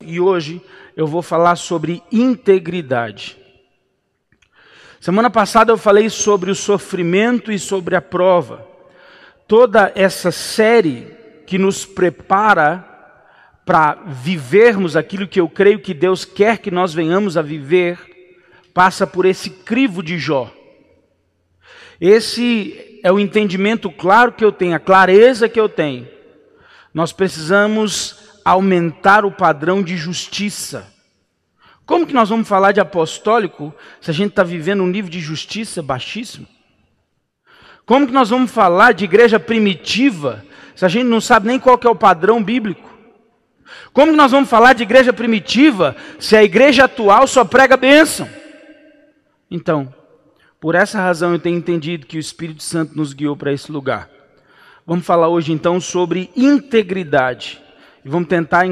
e hoje eu vou falar sobre integridade. Semana passada eu falei sobre o sofrimento e sobre a prova. Toda essa série que nos prepara para vivermos aquilo que eu creio que Deus quer que nós venhamos a viver, passa por esse crivo de Jó. Esse é o entendimento claro que eu tenho, a clareza que eu tenho. Nós precisamos aumentar o padrão de justiça. Como que nós vamos falar de apostólico se a gente está vivendo um nível de justiça baixíssimo? Como que nós vamos falar de igreja primitiva se a gente não sabe nem qual que é o padrão bíblico? Como que nós vamos falar de igreja primitiva se a igreja atual só prega bênção? Então, por essa razão eu tenho entendido que o Espírito Santo nos guiou para esse lugar. Vamos falar hoje então sobre integridade. E vamos tentar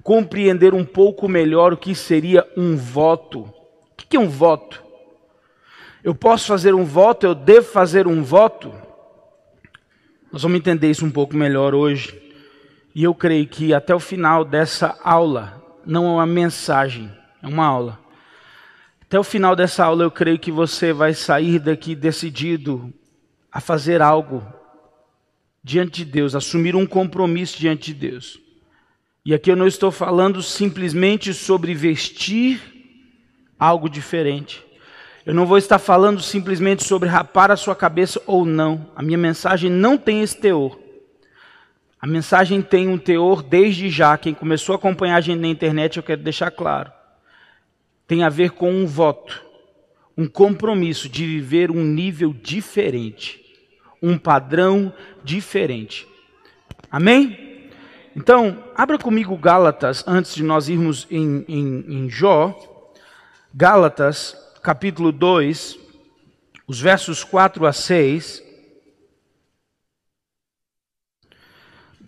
compreender um pouco melhor o que seria um voto. O que é um voto? Eu posso fazer um voto? Eu devo fazer um voto? Nós vamos entender isso um pouco melhor hoje. E eu creio que até o final dessa aula, não é uma mensagem, é uma aula. Até o final dessa aula eu creio que você vai sair daqui decidido a fazer algo diante de Deus, assumir um compromisso diante de Deus. E aqui eu não estou falando simplesmente sobre vestir algo diferente. Eu não vou estar falando simplesmente sobre rapar a sua cabeça ou não. A minha mensagem não tem esse teor. A mensagem tem um teor desde já. Quem começou a acompanhar a gente na internet, eu quero deixar claro. Tem a ver com um voto, um compromisso de viver um nível diferente, um padrão diferente. Amém? Então, abra comigo Gálatas, antes de nós irmos em Jó. Gálatas, capítulo 2, os versos 4 a 6.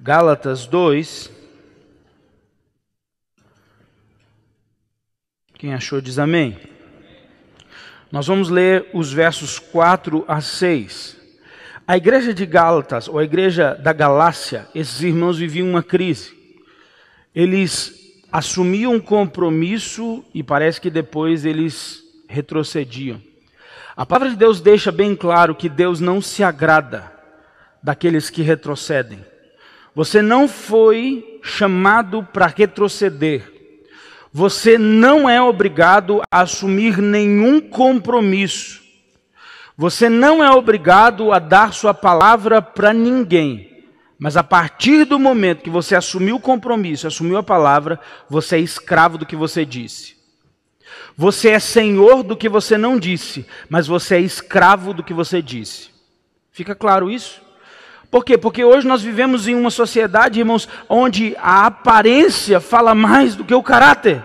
Gálatas 2. Quem achou diz amém. Nós vamos ler os versos 4 a 6. A igreja de Gálatas, ou a igreja da Galácia, esses irmãos viviam uma crise. Eles assumiam um compromisso e parece que depois eles retrocediam. A palavra de Deus deixa bem claro que Deus não se agrada daqueles que retrocedem. Você não foi chamado para retroceder. Você não é obrigado a assumir nenhum compromisso. Você não é obrigado a dar sua palavra para ninguém. Mas a partir do momento que você assumiu o compromisso, assumiu a palavra, você é escravo do que você disse. Você é senhor do que você não disse, mas você é escravo do que você disse. Fica claro isso? Por quê? Porque hoje nós vivemos em uma sociedade, irmãos, onde a aparência fala mais do que o caráter.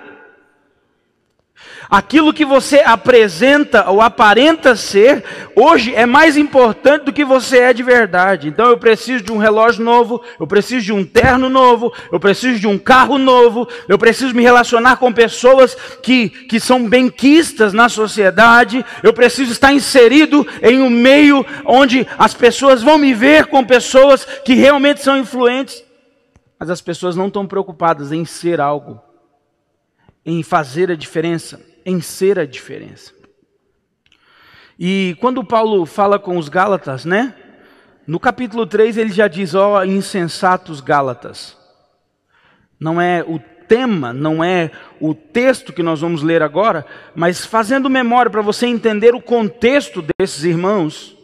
Aquilo que você apresenta ou aparenta ser, hoje é mais importante do que você é de verdade. Então eu preciso de um relógio novo, eu preciso de um terno novo, eu preciso de um carro novo, eu preciso me relacionar com pessoas que são benquistas na sociedade, eu preciso estar inserido em um meio onde as pessoas vão me ver com pessoas que realmente são influentes. Mas as pessoas não estão preocupadas em ser algo, em fazer a diferença, em ser a diferença. E quando Paulo fala com os Gálatas, né? No capítulo 3 ele já diz, ó, insensatos Gálatas. Não é o tema, não é o texto que nós vamos ler agora, mas fazendo memória para você entender o contexto desses irmãos.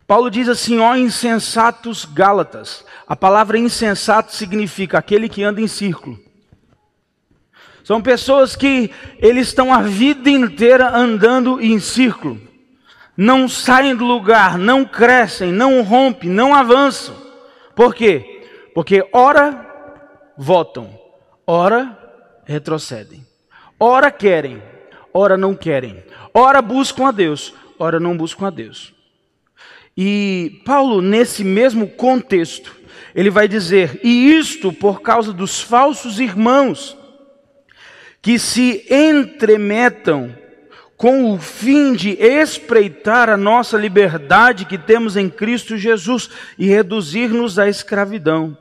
Paulo diz assim, ó, insensatos Gálatas. A palavra insensato significa aquele que anda em círculo. São pessoas que eles estão a vida inteira andando em círculo. Não saem do lugar, não crescem, não rompem, não avançam. Por quê? Porque ora votam, ora retrocedem. Ora querem, ora não querem. Ora buscam a Deus, ora não buscam a Deus. E Paulo, nesse mesmo contexto, ele vai dizer, e isto por causa dos falsos irmãos, que se entremetam com o fim de espreitar a nossa liberdade que temos em Cristo Jesus e reduzir-nos à escravidão.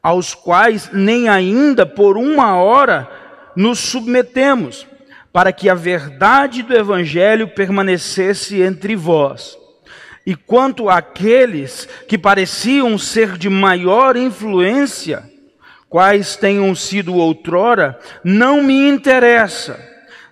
aos quais nem ainda por uma hora nos submetemos, para que a verdade do Evangelho permanecesse entre vós. E quanto àqueles que pareciam ser de maior influência, quais tenham sido outrora, não me interessa.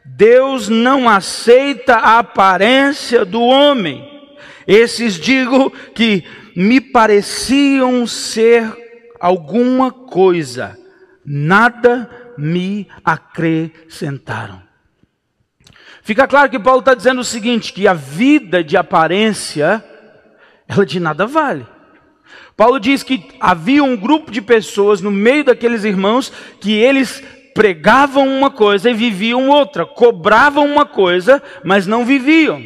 Deus não aceita a aparência do homem. Esses digo que me pareciam ser alguma coisa, nada me acrescentaram. Fica claro que Paulo está dizendo o seguinte, que a vida de aparência, ela de nada vale. Paulo diz que havia um grupo de pessoas no meio daqueles irmãos que eles pregavam uma coisa e viviam outra, cobravam uma coisa, mas não viviam.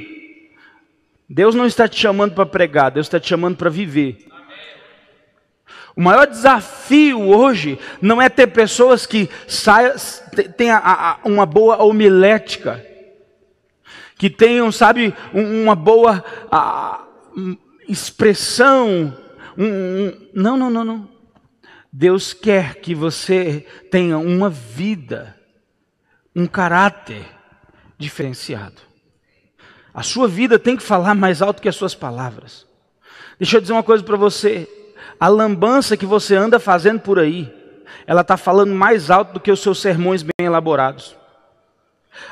Deus não está te chamando para pregar, Deus está te chamando para viver. O maior desafio hoje não é ter pessoas que tenham uma boa homilética, que tenham, sabe, uma boa expressão. Não. Deus quer que você tenha uma vida, um caráter diferenciado. A sua vida tem que falar mais alto que as suas palavras. Deixa eu dizer uma coisa para você. A lambança que você anda fazendo por aí, ela está falando mais alto do que os seus sermões bem elaborados.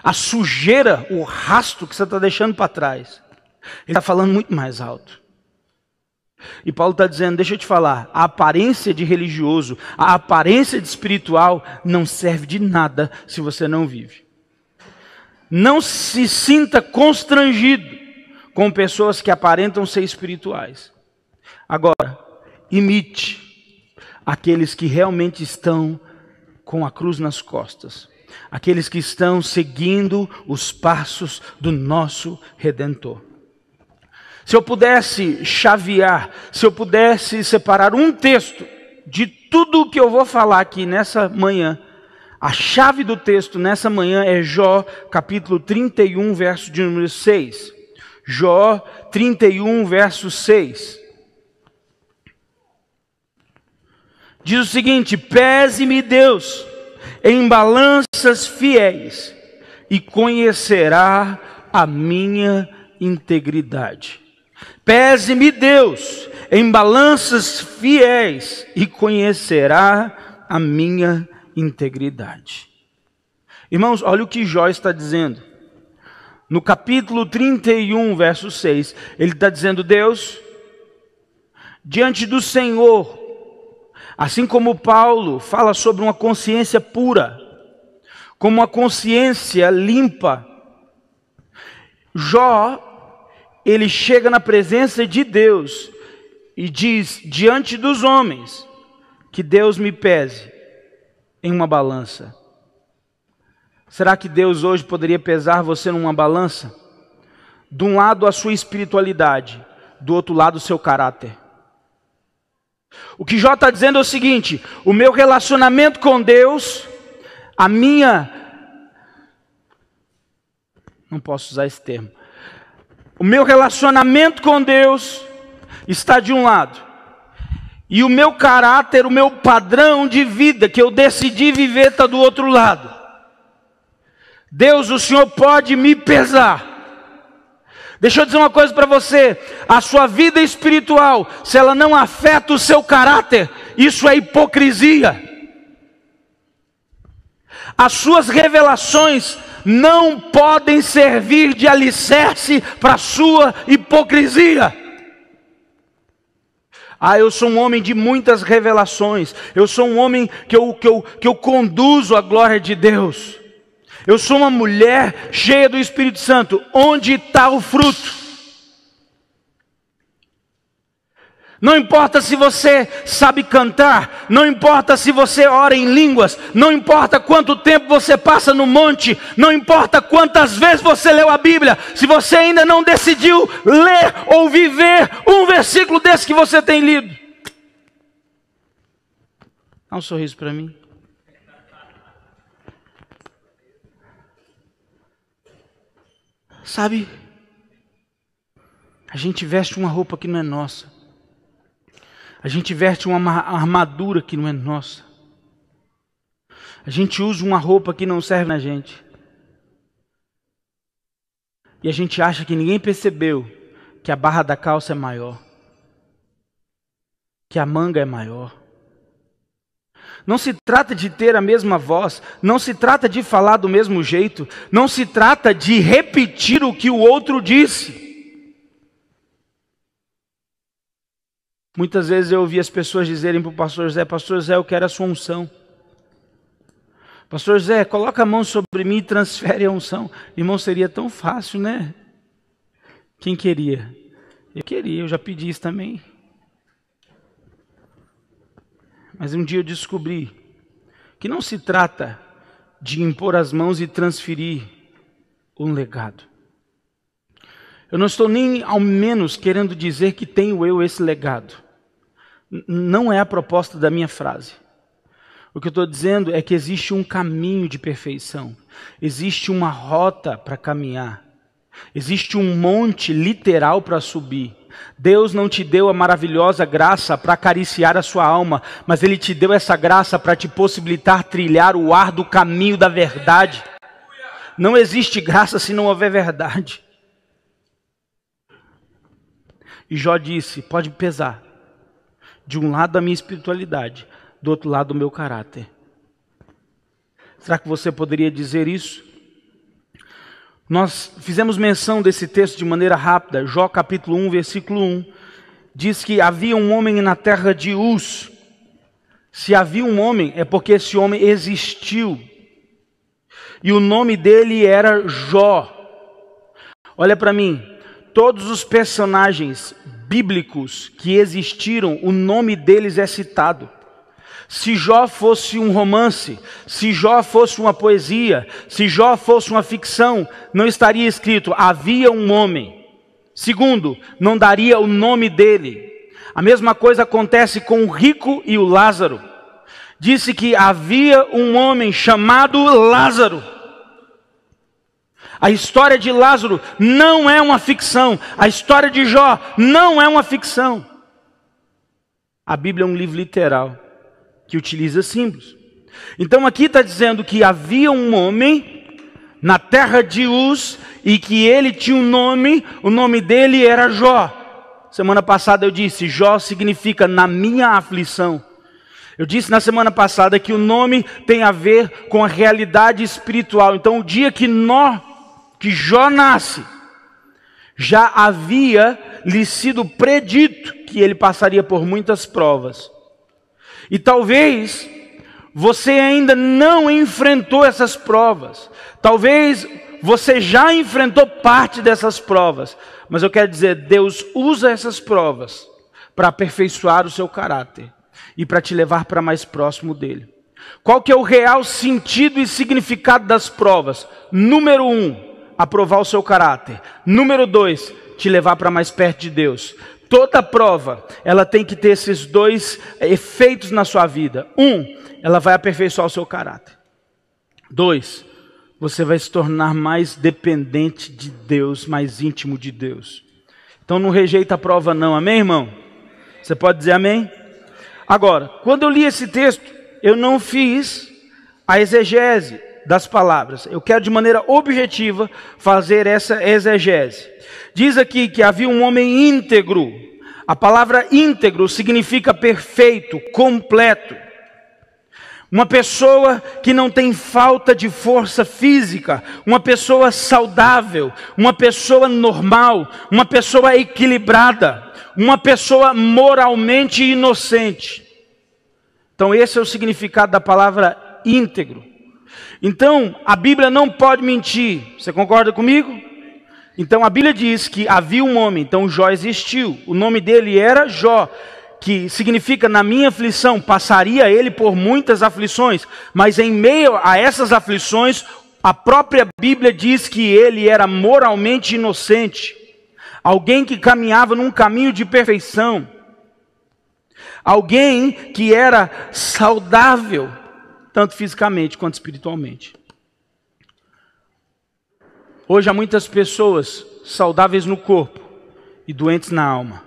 A sujeira, o rastro que você está deixando para trás, ele está falando muito mais alto. E Paulo está dizendo, deixa eu te falar, a aparência de religioso, a aparência de espiritual não serve de nada se você não vive. Não se sinta constrangido com pessoas que aparentam ser espirituais. Agora, imite aqueles que realmente estão com a cruz nas costas. Aqueles que estão seguindo os passos do nosso Redentor. Se eu pudesse chavear, se eu pudesse separar um texto de tudo o que eu vou falar aqui nessa manhã, a chave do texto nessa manhã é Jó, capítulo 31, verso de número 6. Jó 31, verso 6. Diz o seguinte: pese-me Deus em balanças fiéis e conhecerá a minha integridade. Pese-me Deus em balanças fiéis e conhecerá a minha integridade. Irmãos, olha o que Jó está dizendo. No capítulo 31, verso 6, ele está dizendo: Deus, diante do Senhor, assim como Paulo fala sobre uma consciência pura, como uma consciência limpa, Jó, ele chega na presença de Deus e diz diante dos homens que Deus me pese em uma balança. Será que Deus hoje poderia pesar você numa balança? De um lado a sua espiritualidade, do outro lado o seu caráter. O que Jó está dizendo é o seguinte: o meu relacionamento com Deus, não posso usar esse termo. O meu relacionamento com Deus está de um lado. E o meu caráter, o meu padrão de vida que eu decidi viver está do outro lado. Deus, o Senhor pode me pesar. Deixa eu dizer uma coisa para você. A sua vida espiritual, se ela não afeta o seu caráter, isso é hipocrisia. As suas revelações não podem servir de alicerce para a sua hipocrisia. Eu sou um homem de muitas revelações. Eu sou um homem que eu conduzo a glória de Deus. Eu sou uma mulher cheia do Espírito Santo. Onde está o fruto? Não importa se você sabe cantar, não importa se você ora em línguas, não importa quanto tempo você passa no monte, não importa quantas vezes você leu a Bíblia, se você ainda não decidiu ler ou viver um versículo desse que você tem lido. Dá um sorriso para mim. Sabe, a gente veste uma roupa que não é nossa. A gente veste uma armadura que não é nossa. A gente usa uma roupa que não serve na gente. E a gente acha que ninguém percebeu que a barra da calça é maior, que a manga é maior. Não se trata de ter a mesma voz, não se trata de falar do mesmo jeito, não se trata de repetir o que o outro disse. Muitas vezes eu ouvi as pessoas dizerem para o pastor José, eu quero a sua unção. Pastor José, coloca a mão sobre mim e transfere a unção. Irmão, seria tão fácil, né? Quem queria? Eu queria, eu já pedi isso também. Mas um dia eu descobri que não se trata de impor as mãos e transferir um legado. Eu não estou nem ao menos querendo dizer que tenho eu esse legado. Não é a proposta da minha frase. O que eu estou dizendo é que existe um caminho de perfeição. Existe uma rota para caminhar. Existe um monte literal para subir. Deus não te deu a maravilhosa graça para acariciar a sua alma, mas Ele te deu essa graça para te possibilitar trilhar o árduo caminho da verdade. Não existe graça se não houver verdade. E Jó disse, pode pesar, de um lado a minha espiritualidade, do outro lado o meu caráter. Será que você poderia dizer isso? Nós fizemos menção desse texto de maneira rápida. Jó capítulo 1, versículo 1. Diz que havia um homem na terra de Uz. Se havia um homem, é porque esse homem existiu. E o nome dele era Jó. Olha para mim. Todos os personagens bíblicos que existiram, o nome deles é citado. Se Jó fosse um romance, se Jó fosse uma poesia, se Jó fosse uma ficção, não estaria escrito, havia um homem. Segundo, não daria o nome dele. A mesma coisa acontece com o rico e o Lázaro. Disse que havia um homem chamado Lázaro. A história de Lázaro não é uma ficção. A história de Jó não é uma ficção. A Bíblia é um livro literal que utiliza símbolos. Então aqui está dizendo que havia um homem na terra de Uz e que ele tinha um nome, o nome dele era Jó. Semana passada eu disse, Jó significa na minha aflição. Eu disse na semana passada que o nome tem a ver com a realidade espiritual. Então o dia que Jó nasce, já havia lhe sido predito que ele passaria por muitas provas. E talvez você ainda não enfrentou essas provas. Talvez você já enfrentou parte dessas provas. Mas eu quero dizer, Deus usa essas provas para aperfeiçoar o seu caráter e para te levar para mais próximo dele. Qual que é o real sentido e significado das provas? Número 1, aprovar o seu caráter. Número 2, te levar para mais perto de Deus. Toda prova, ela tem que ter esses dois efeitos na sua vida. 1, ela vai aperfeiçoar o seu caráter. 2, você vai se tornar mais dependente de Deus, mais íntimo de Deus. Então não rejeita a prova não, amém, irmão? Você pode dizer amém? Agora, quando eu li esse texto, eu não fiz a exegese das palavras. Eu quero de maneira objetiva fazer essa exegese. Diz aqui que havia um homem íntegro. A palavra íntegro significa perfeito, completo. Uma pessoa que não tem falta de força física, uma pessoa saudável, uma pessoa normal, uma pessoa equilibrada, uma pessoa moralmente inocente. Então esse é o significado da palavra íntegro. Então a Bíblia não pode mentir. Você concorda comigo? Então a Bíblia diz que havia um homem, então Jó existiu. O nome dele era Jó, que significa na minha aflição. Passaria ele por muitas aflições, mas em meio a essas aflições, a própria Bíblia diz que ele era moralmente inocente. Alguém que caminhava num caminho de perfeição. Alguém que era saudável, tanto fisicamente quanto espiritualmente. Hoje há muitas pessoas saudáveis no corpo e doentes na alma.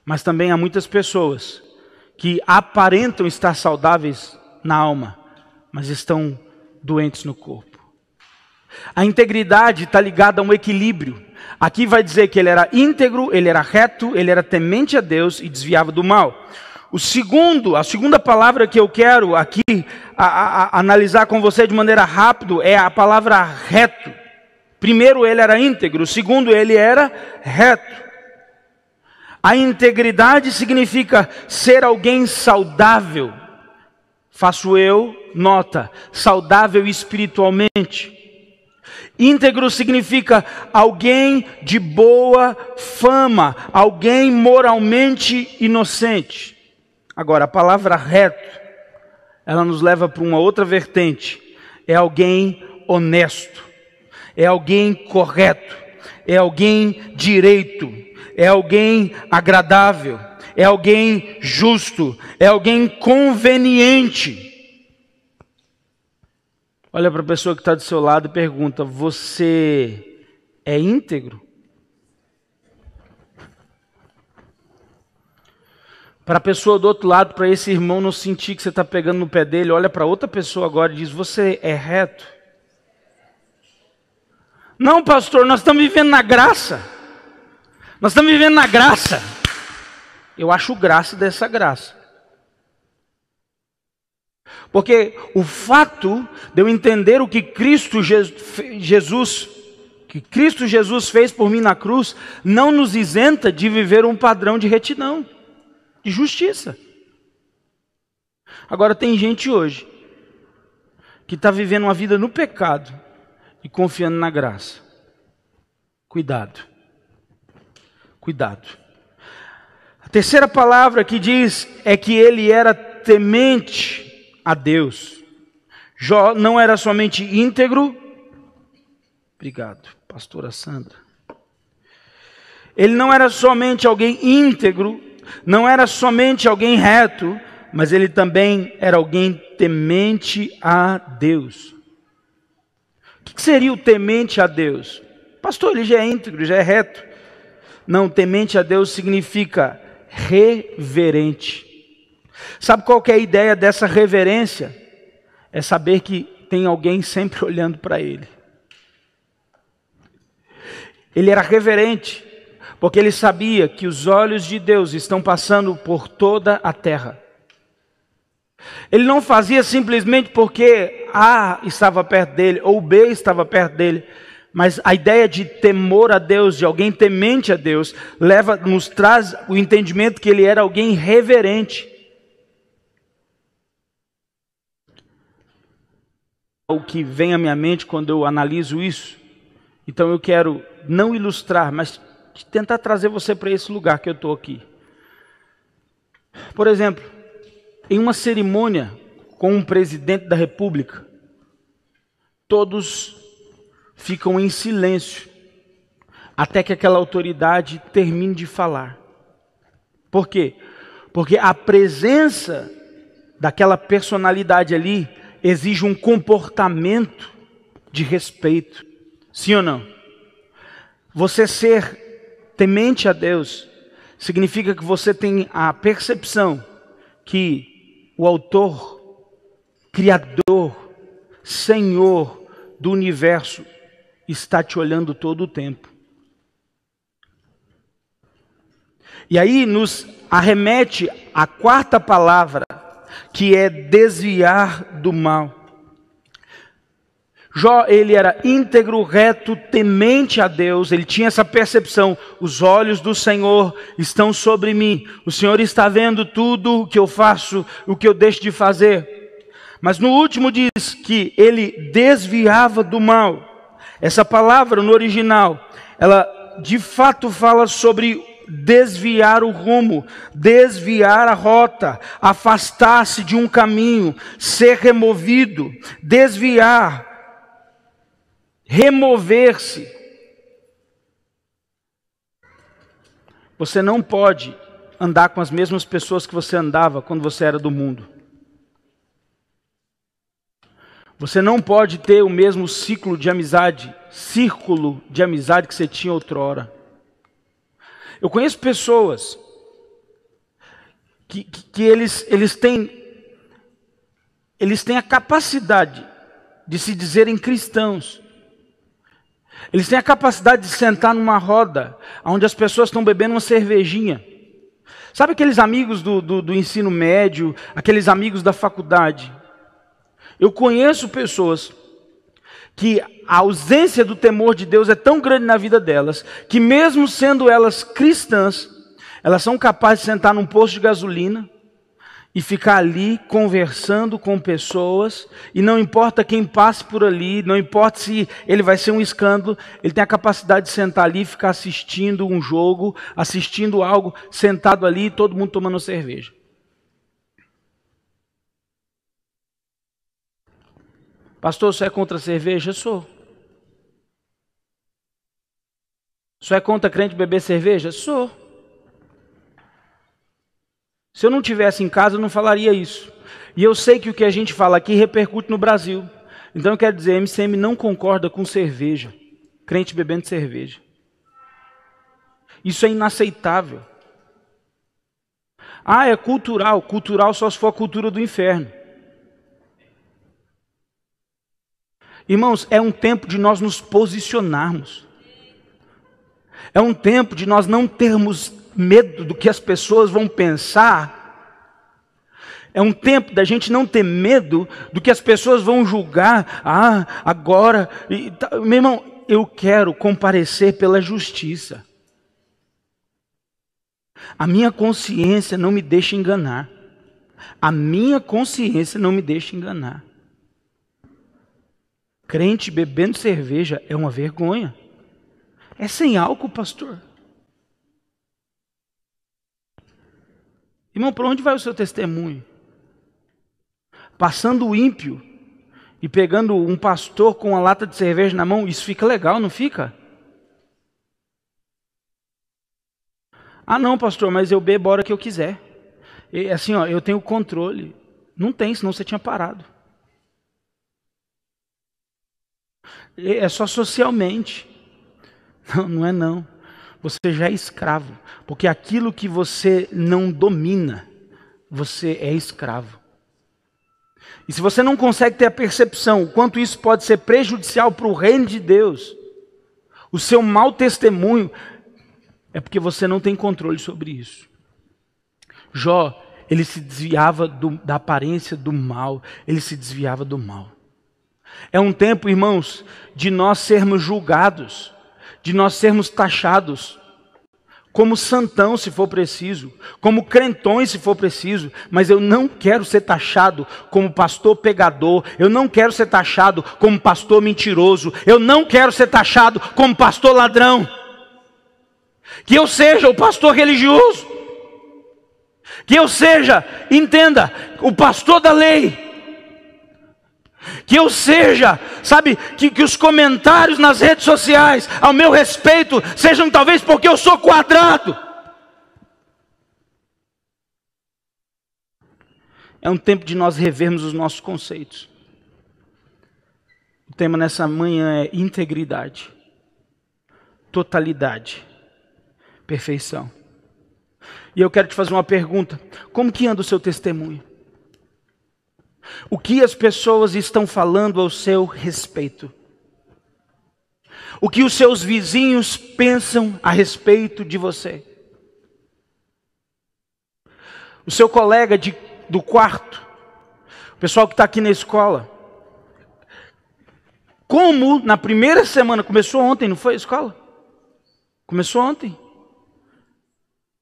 Mas também há muitas pessoas que aparentam estar saudáveis na alma, mas estão doentes no corpo. A integridade está ligada a um equilíbrio. Aqui vai dizer que ele era íntegro, ele era reto, ele era temente a Deus e desviava do mal. A segunda palavra que eu quero aqui analisar com você de maneira rápida é a palavra reto. Primeiro, ele era íntegro. Segundo, ele era reto. A integridade significa ser alguém saudável. Faço eu, nota, saudável espiritualmente. Íntegro significa alguém de boa fama, alguém moralmente inocente. Agora, a palavra reto, ela nos leva para uma outra vertente. É alguém honesto, é alguém correto, é alguém direito, é alguém agradável, é alguém justo, é alguém conveniente. Olha para a pessoa que está do seu lado e pergunta: você é íntegro? Para a pessoa do outro lado, para esse irmão não sentir que você está pegando no pé dele, olha para outra pessoa agora e diz: você é reto? Não, pastor, nós estamos vivendo na graça. Nós estamos vivendo na graça. Eu acho graça dessa graça. Porque o fato de eu entender o que Cristo Jesus fez por mim na cruz, não nos isenta de viver um padrão de retidão, de justiça. Agora tem gente hoje que está vivendo uma vida no pecado e confiando na graça. Cuidado. Cuidado. A terceira palavra que diz é que ele era temente a Deus. Jó não era somente íntegro. Obrigado, pastora Sandra. Ele não era somente alguém íntegro, não era somente alguém reto, mas ele também era alguém temente a Deus. O que seria o temente a Deus? Pastor, ele já é íntegro, já é reto. Não, temente a Deus significa reverente. Sabe qual que é a ideia dessa reverência? É saber que tem alguém sempre olhando para ele. Ele era reverente, porque ele sabia que os olhos de Deus estão passando por toda a terra. Ele não fazia simplesmente porque A estava perto dele, ou B estava perto dele. Mas a ideia de temor a Deus, de alguém temente a Deus, nos traz o entendimento que ele era alguém reverente. O que vem à minha mente quando eu analiso isso, então eu quero não ilustrar, mas tentar trazer você para esse lugar que eu estou aqui. Por exemplo, em uma cerimônia com um presidente da República, todos ficam em silêncio até que aquela autoridade termine de falar. Por quê? Porque a presença daquela personalidade ali exige um comportamento de respeito. Sim ou não? Você ser temente a Deus significa que você tem a percepção que o autor, criador, Senhor do universo está te olhando todo o tempo. E aí nos arremete a quarta palavra, que é desviar do mal. Jó, ele era íntegro, reto, temente a Deus, ele tinha essa percepção: os olhos do Senhor estão sobre mim, o Senhor está vendo tudo o que eu faço, o que eu deixo de fazer. Mas no último diz que ele desviava do mal. Essa palavra no original, ela de fato fala sobre desviar o rumo, desviar a rota, afastar-se de um caminho, ser removido, desviar, remover-se. Você não pode andar com as mesmas pessoas que você andava quando você era do mundo. Você não pode ter o mesmo círculo de amizade que você tinha outrora. Eu conheço pessoas que eles têm a capacidade de se dizerem cristãos. Eles têm a capacidade de sentar numa roda onde as pessoas estão bebendo uma cervejinha. Sabe aqueles amigos do ensino médio, aqueles amigos da faculdade? Eu conheço pessoas que a ausência do temor de Deus é tão grande na vida delas, que mesmo sendo elas cristãs, elas são capazes de sentar num posto de gasolina e ficar ali conversando com pessoas, e não importa quem passe por ali, não importa se ele vai ser um escândalo, ele tem a capacidade de sentar ali e ficar assistindo um jogo, assistindo algo, sentado ali, todo mundo tomando cerveja. Pastor, você é contra a cerveja? Eu sou. Você é contra crente beber cerveja? Sou. Se eu não tivesse em casa, eu não falaria isso. E eu sei que o que a gente fala aqui repercute no Brasil. Então eu quero dizer, a MCM não concorda com cerveja. Crente bebendo cerveja. Isso é inaceitável. Ah, é cultural. Cultural só se for a cultura do inferno. Irmãos, é um tempo de nós nos posicionarmos. É um tempo de nós não termos medo do que as pessoas vão pensar. É um tempo da gente não ter medo do que as pessoas vão julgar. Ah, agora... Meu irmão, eu quero comparecer pela justiça. A minha consciência não me deixa enganar. A minha consciência não me deixa enganar. Crente bebendo cerveja é uma vergonha. É sem álcool, pastor. Irmão, para onde vai o seu testemunho? Passando o ímpio e pegando um pastor com uma lata de cerveja na mão, isso fica legal, não fica? Ah não, pastor, mas eu bebo a hora que eu quiser. E, assim, ó, eu tenho controle. Não tem, senão você tinha parado. É só socialmente. Não, não é não. Você já é escravo. Porque aquilo que você não domina, você é escravo. E se você não consegue ter a percepção o quanto isso pode ser prejudicial para o reino de Deus, o seu mau testemunho, é porque você não tem controle sobre isso. Jó, ele se desviava da aparência do mal, ele se desviava do mal. É um tempo, irmãos, de nós sermos julgados, de nós sermos taxados, como santão se for preciso, como crentões se for preciso, mas eu não quero ser taxado como pastor pegador, eu não quero ser taxado como pastor mentiroso, eu não quero ser taxado como pastor ladrão. Que eu seja o pastor religioso, que eu seja, entenda, o pastor da lei. Que eu seja, sabe, que os comentários nas redes sociais ao meu respeito sejam talvez porque eu sou quadrado. É um tempo de nós revermos os nossos conceitos. O tema nessa manhã é integridade, totalidade, perfeição. E eu quero te fazer uma pergunta: como que anda o seu testemunho? O que as pessoas estão falando ao seu respeito? O que os seus vizinhos pensam a respeito de você? O seu colega do quarto, o pessoal que está aqui na escola. Como na primeira semana, começou ontem, não foi a escola? Começou ontem.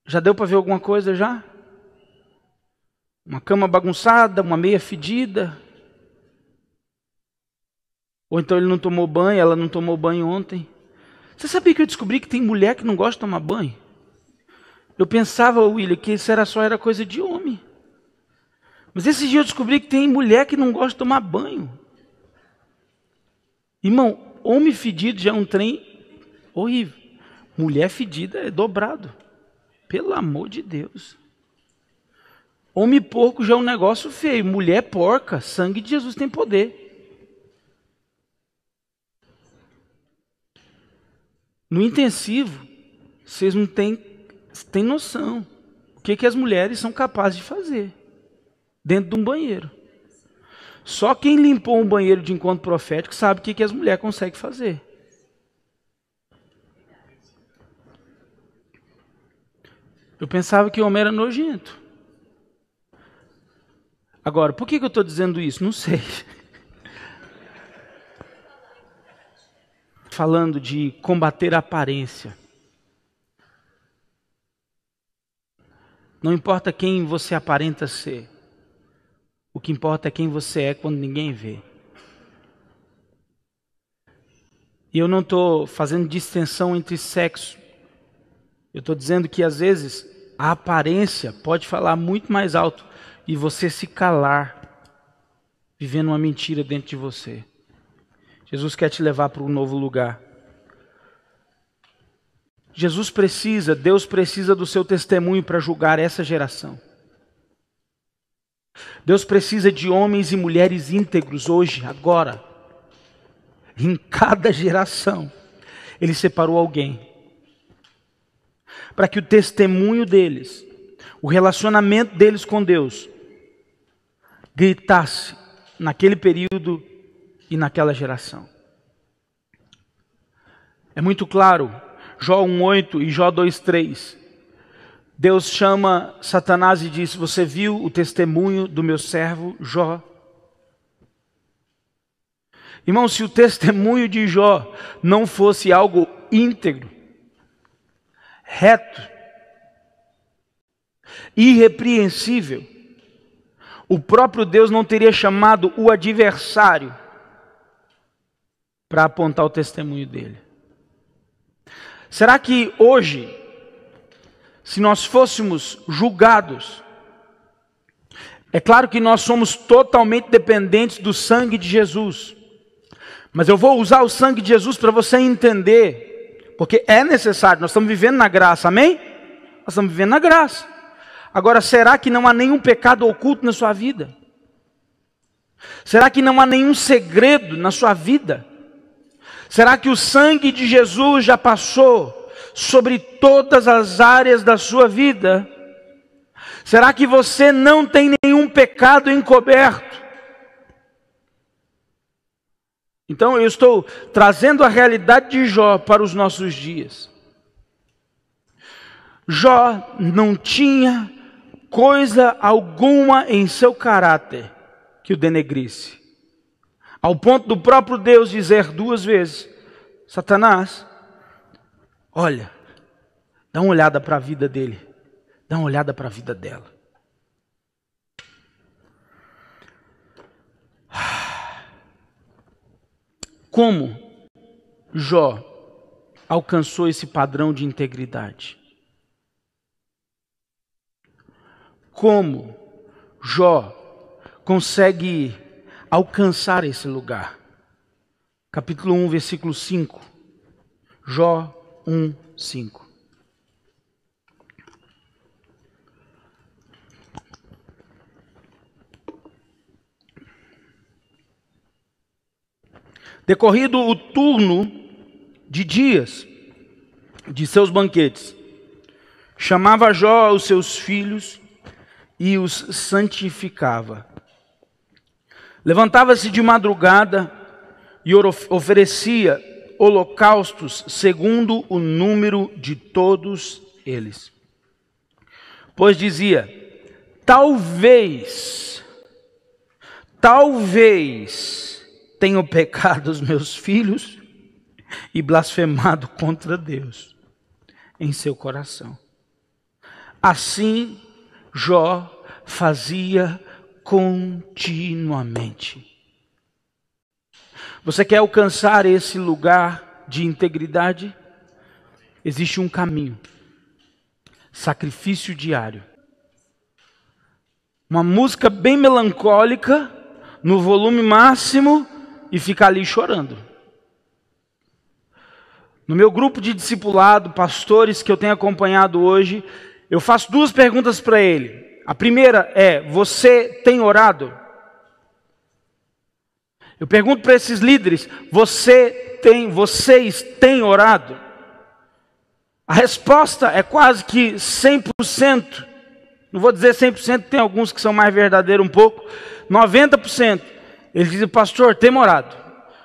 Já deu para ver alguma coisa já? Uma cama bagunçada, uma meia fedida. Ou então ele não tomou banho, ela não tomou banho ontem. Você sabia que eu descobri que tem mulher que não gosta de tomar banho? Eu pensava, William, que isso era coisa de homem. Mas esse dia eu descobri que tem mulher que não gosta de tomar banho. Irmão, homem fedido já é um trem horrível. Mulher fedida é dobrado. Pelo amor de Deus. Homem porco já é um negócio feio. Mulher porca, sangue de Jesus tem poder. No intensivo, vocês não têm noção. que as mulheres são capazes de fazer dentro de um banheiro. Só quem limpou um banheiro de encontro profético sabe o que as mulheres conseguem fazer. Eu pensava que o homem era nojento. Agora, por que eu estou dizendo isso? Não sei. Falando de combater a aparência. Não importa quem você aparenta ser. O que importa é quem você é quando ninguém vê. E eu não estou fazendo distinção entre sexo. Eu estou dizendo que às vezes a aparência pode falar muito mais alto e você se calar, vivendo uma mentira dentro de você. Jesus quer te levar para um novo lugar. Deus precisa do seu testemunho para julgar essa geração. Deus precisa de homens e mulheres íntegros hoje, agora. Em cada geração, Ele separou alguém. Para que o testemunho deles, o relacionamento deles com Deus, gritasse naquele período e naquela geração. É muito claro, Jó 1:8 e Jó 2:3. Deus chama Satanás e diz: você viu o testemunho do meu servo Jó? Irmão, se o testemunho de Jó não fosse algo íntegro, reto, irrepreensível, o próprio Deus não teria chamado o adversário para apontar o testemunho dele. Será que hoje, se nós fôssemos julgados, é claro que nós somos totalmente dependentes do sangue de Jesus, mas eu vou usar o sangue de Jesus para você entender, porque é necessário, nós estamos vivendo na graça, amém? Nós estamos vivendo na graça. Agora, será que não há nenhum pecado oculto na sua vida? Será que não há nenhum segredo na sua vida? Será que o sangue de Jesus já passou sobre todas as áreas da sua vida? Será que você não tem nenhum pecado encoberto? Então eu estou trazendo a realidade de Jó para os nossos dias. Jó não tinha coisa alguma em seu caráter que o denegrisse. Ao ponto do próprio Deus dizer 2 vezes: Satanás, olha, dá uma olhada para a vida dele, dá uma olhada para a vida dela. Como Jó alcançou esse padrão de integridade? Como Jó consegue alcançar esse lugar? Capítulo 1, versículo 5. Jó 1, 5. Decorrido o turno de dias de seus banquetes, chamava Jó os seus filhos e os santificava. Levantava-se de madrugada e oferecia holocaustos segundo o número de todos eles. Pois dizia: talvez tenho pecado os meus filhos e blasfemado contra Deus em seu coração. Assim Jó fazia continuamente. Você quer alcançar esse lugar de integridade? Existe um caminho: sacrifício diário. Uma música bem melancólica, no volume máximo, e ficar ali chorando. No meu grupo de discipulado, pastores que eu tenho acompanhado hoje, eu faço 2 perguntas para ele. A primeira é: você tem orado? Eu pergunto para esses líderes: vocês têm orado? A resposta é quase que 100%. Não vou dizer 100%, tem alguns que são mais verdadeiros um pouco. 90%. Eles dizem, pastor, tem orado.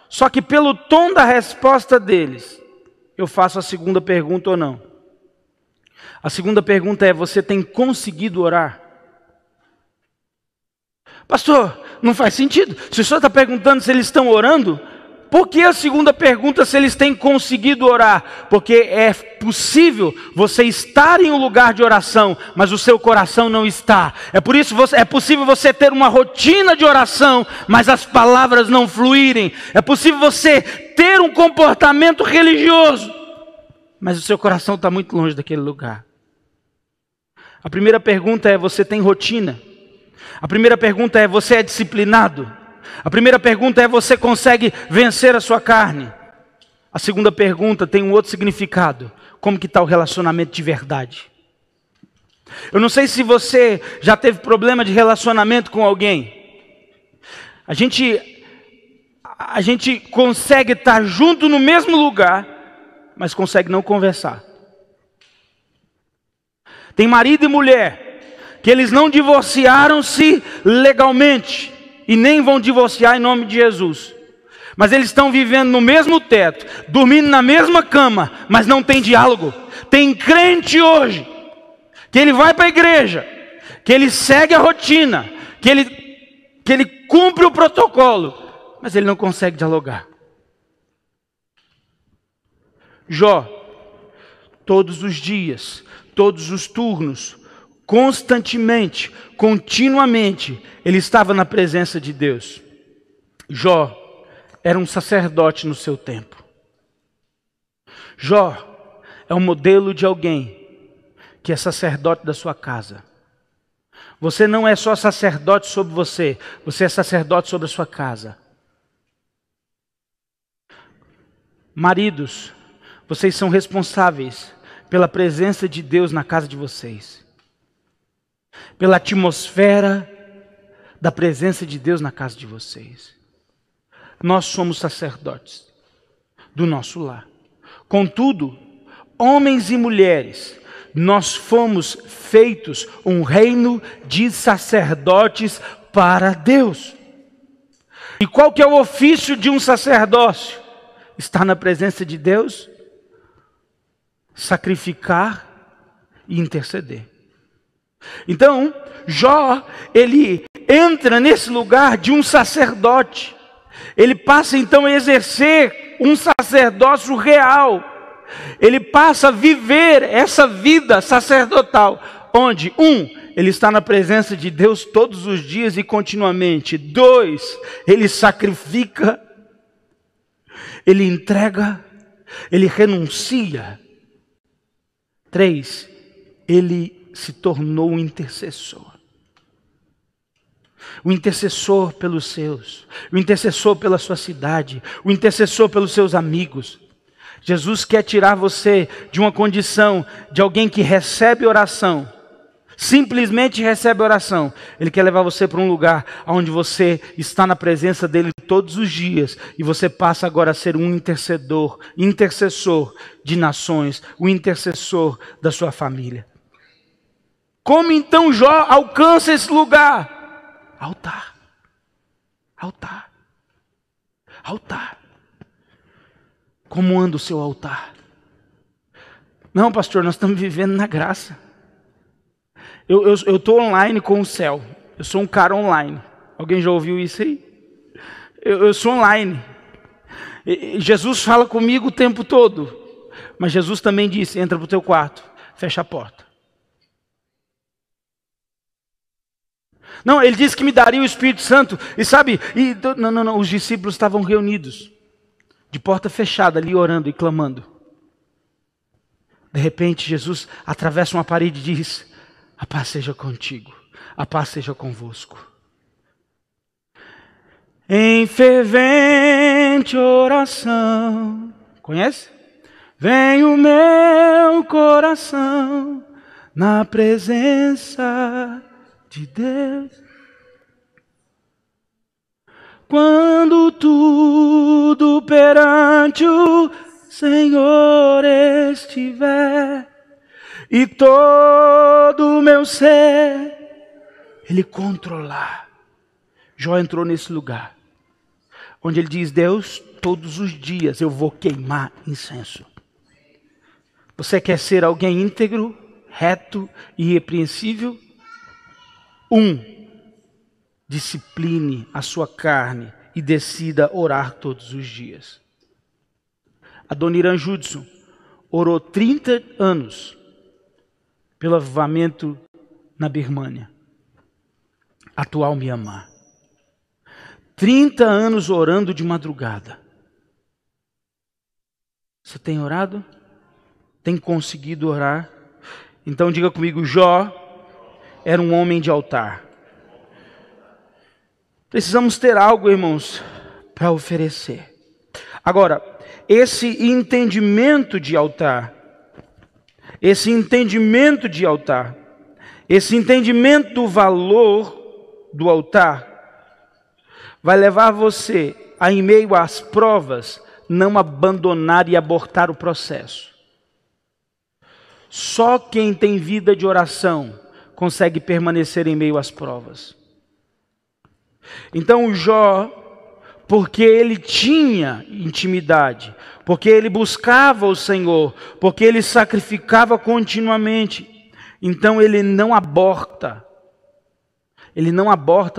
Só que pelo tom da resposta deles, eu faço a segunda pergunta ou não. A segunda pergunta é, você tem conseguido orar? Pastor, não faz sentido. Se o senhor está perguntando se eles estão orando, por que a segunda pergunta se eles têm conseguido orar? Porque é possível você estar em um lugar de oração, mas o seu coração não está. É por isso é possível você ter uma rotina de oração, mas as palavras não fluírem. É possível você ter um comportamento religioso, mas o seu coração está muito longe daquele lugar. A primeira pergunta é, você tem rotina? A primeira pergunta é, você é disciplinado? A primeira pergunta é, você consegue vencer a sua carne? A segunda pergunta tem um outro significado. Como que está o relacionamento de verdade? Eu não sei se você já teve problema de relacionamento com alguém. A gente consegue estar junto no mesmo lugar, mas consegue não conversar. Tem marido e mulher que eles não divorciaram-se legalmente e nem vão divorciar em nome de Jesus. Mas eles estão vivendo no mesmo teto, dormindo na mesma cama, mas não tem diálogo. Tem crente hoje que ele vai para a igreja, que ele segue a rotina, que ele cumpre o protocolo, mas ele não consegue dialogar. Jó, todos os dias, todos os turnos, constantemente, continuamente, ele estava na presença de Deus. Jó era um sacerdote no seu tempo. Jó é um modelo de alguém que é sacerdote da sua casa. Você não é só sacerdote sobre você, você é sacerdote sobre a sua casa. Maridos, vocês são responsáveis pela presença de Deus na casa de vocês. Pela atmosfera da presença de Deus na casa de vocês. Nós somos sacerdotes do nosso lar. Contudo, homens e mulheres, nós fomos feitos um reino de sacerdotes para Deus. E qual que é o ofício de um sacerdócio? Estar na presença de Deus, sacrificar e interceder. Então, Jó, ele entra nesse lugar de um sacerdote. Ele passa então a exercer um sacerdócio real. Ele passa a viver essa vida sacerdotal, onde, ele está na presença de Deus todos os dias e continuamente. 2, ele sacrifica, ele entrega, ele renuncia. 3, ele se tornou um intercessor. O intercessor pelos seus, o intercessor pela sua cidade, o intercessor pelos seus amigos. Jesus quer tirar você de uma condição de alguém que recebe oração, simplesmente recebe oração. Ele quer levar você para um lugar onde você está na presença dele todos os dias e você passa agora a ser um intercessor de nações, o intercessor da sua família. Como então Jó alcança esse lugar? Altar. Altar. Altar. Como anda o seu altar? Não, pastor, nós estamos vivendo na graça. Eu estou online com o céu. Eu sou um cara online. Alguém já ouviu isso aí? Eu sou online. Jesus fala comigo o tempo todo. Mas Jesus também disse, entra para o teu quarto, fecha a porta. Não, ele disse que me daria o Espírito Santo. E sabe, não, os discípulos estavam reunidos, de porta fechada ali orando e clamando. De repente Jesus atravessa uma parede e diz, a paz seja contigo, a paz seja convosco. Em fervente oração, conhece? Vem o meu coração na presença de Deus. Quando tudo perante o Senhor estiver, e todo o meu ser Ele controlar. Jó entrou nesse lugar, onde ele diz: Deus, todos os dias eu vou queimar incenso. Você quer ser alguém íntegro, reto e irrepreensível? Discipline a sua carne e decida orar todos os dias. Adoniran Judson orou 30 anos pelo avivamento na Birmânia, atual Mianmar. 30 anos orando de madrugada. Você tem orado? Tem conseguido orar? Então diga comigo: Jó era um homem de altar. Precisamos ter algo, irmãos, para oferecer. Agora, esse entendimento de altar, esse entendimento do valor do altar, vai levar você a, em meio às provas, não abandonar e abortar o processo. Só quem tem vida de oração consegue permanecer em meio às provas. Então o Jó, porque ele tinha intimidade, porque ele buscava o Senhor, porque ele sacrificava continuamente, então ele não aborta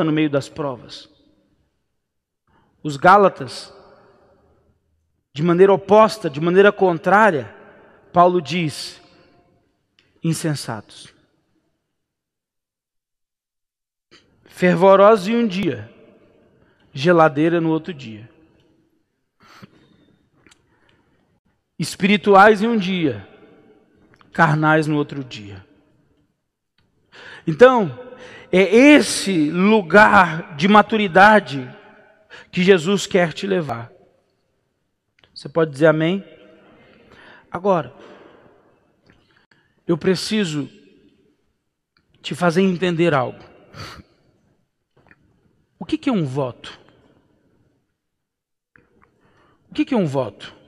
no meio das provas. Os Gálatas, de maneira oposta, de maneira contrária, Paulo diz: insensatos, fervorosos em um dia, geladeira no outro dia, espirituais em um dia, carnais no outro dia. Então, é esse lugar de maturidade que Jesus quer te levar. Você pode dizer amém? Agora, eu preciso te fazer entender algo. O que é um voto? O que é um voto?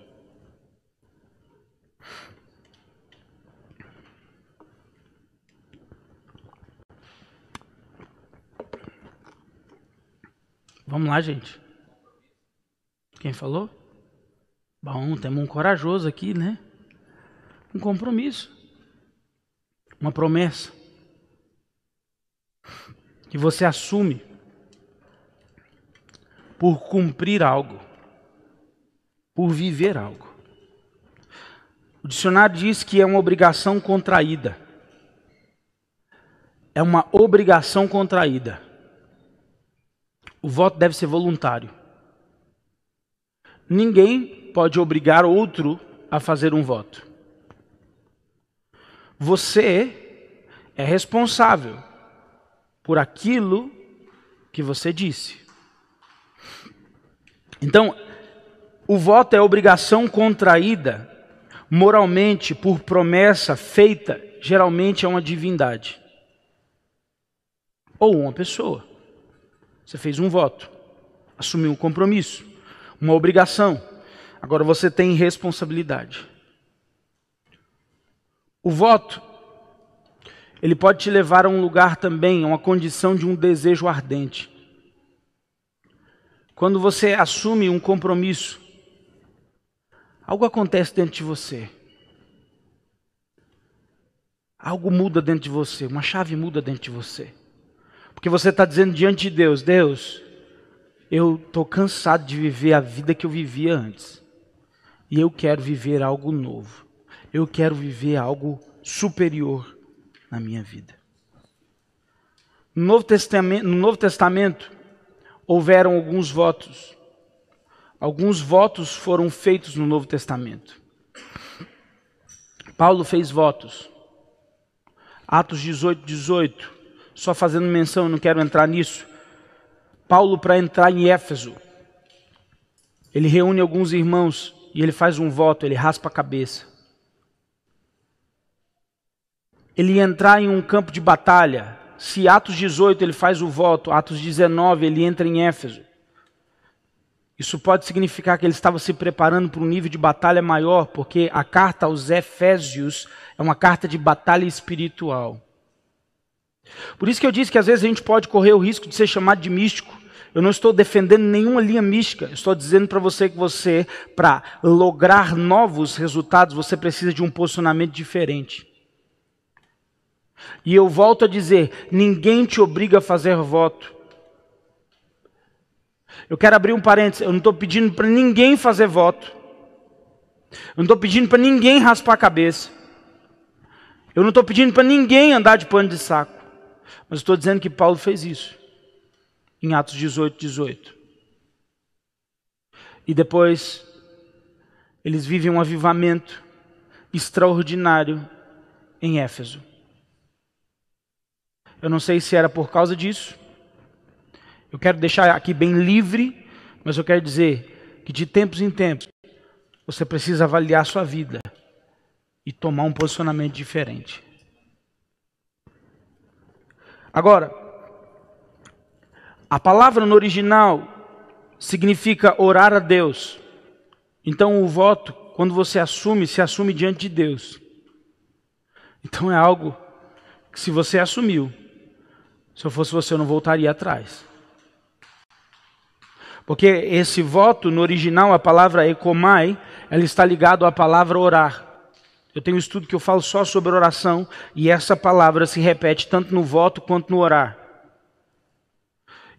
Vamos lá, gente. Quem falou? Bom, temos um corajoso aqui, né? Um compromisso. Uma promessa. Que você assume por cumprir algo. Por viver algo. O dicionário diz que é uma obrigação contraída. É uma obrigação contraída. O voto deve ser voluntário. Ninguém pode obrigar outro a fazer um voto. Você é responsável por aquilo que você disse. Então, o voto é obrigação contraída moralmente por promessa feita geralmente a uma divindade ou uma pessoa. Você fez um voto, assumiu um compromisso, uma obrigação. Agora você tem responsabilidade. O voto, ele pode te levar a um lugar também, a uma condição de um desejo ardente. Quando você assume um compromisso, algo acontece dentro de você. Algo muda dentro de você, uma chave muda dentro de você. Porque você está dizendo diante de Deus: Deus, eu estou cansado de viver a vida que eu vivia antes. E eu quero viver algo novo. Eu quero viver algo superior na minha vida. No Novo Testamento houveram alguns votos. Alguns votos foram feitos no Novo Testamento. Paulo fez votos. Atos 18, só fazendo menção, eu não quero entrar nisso. Paulo, para entrar em Éfeso, ele reúne alguns irmãos e ele faz um voto, ele raspa a cabeça. Ele ia entrar em um campo de batalha. Se Atos 18 ele faz o voto, Atos 19 ele entra em Éfeso. Isso pode significar que ele estava se preparando para um nível de batalha maior, porque a carta aos Efésios É uma carta de batalha espiritual. Por isso que eu disse que às vezes a gente pode correr o risco de ser chamado de místico. Eu não estou defendendo nenhuma linha mística. Eu estou dizendo para você que para lograr novos resultados, você precisa de um posicionamento diferente. E eu volto a dizer, ninguém te obriga a fazer voto. Eu quero abrir um parênteses, eu não estou pedindo para ninguém fazer voto. Eu não estou pedindo para ninguém raspar a cabeça. Eu não estou pedindo para ninguém andar de pano de saco. Mas estou dizendo que Paulo fez isso. Em Atos 18. E depois, eles vivem um avivamento extraordinário em Éfeso. Eu não sei se era por causa disso. Eu quero deixar aqui bem livre, mas eu quero dizer que de tempos em tempos, você precisa avaliar a sua vida e tomar um posicionamento diferente. Agora, a palavra no original significa orar a Deus. Então o voto, quando você assume, se assume diante de Deus. Então é algo que se você assumiu, se eu fosse você eu não voltaria atrás. Porque esse voto no original, a palavra ekomai, ela está ligada à palavra orar. Eu tenho um estudo que eu falo só sobre oração e essa palavra se repete tanto no voto quanto no orar.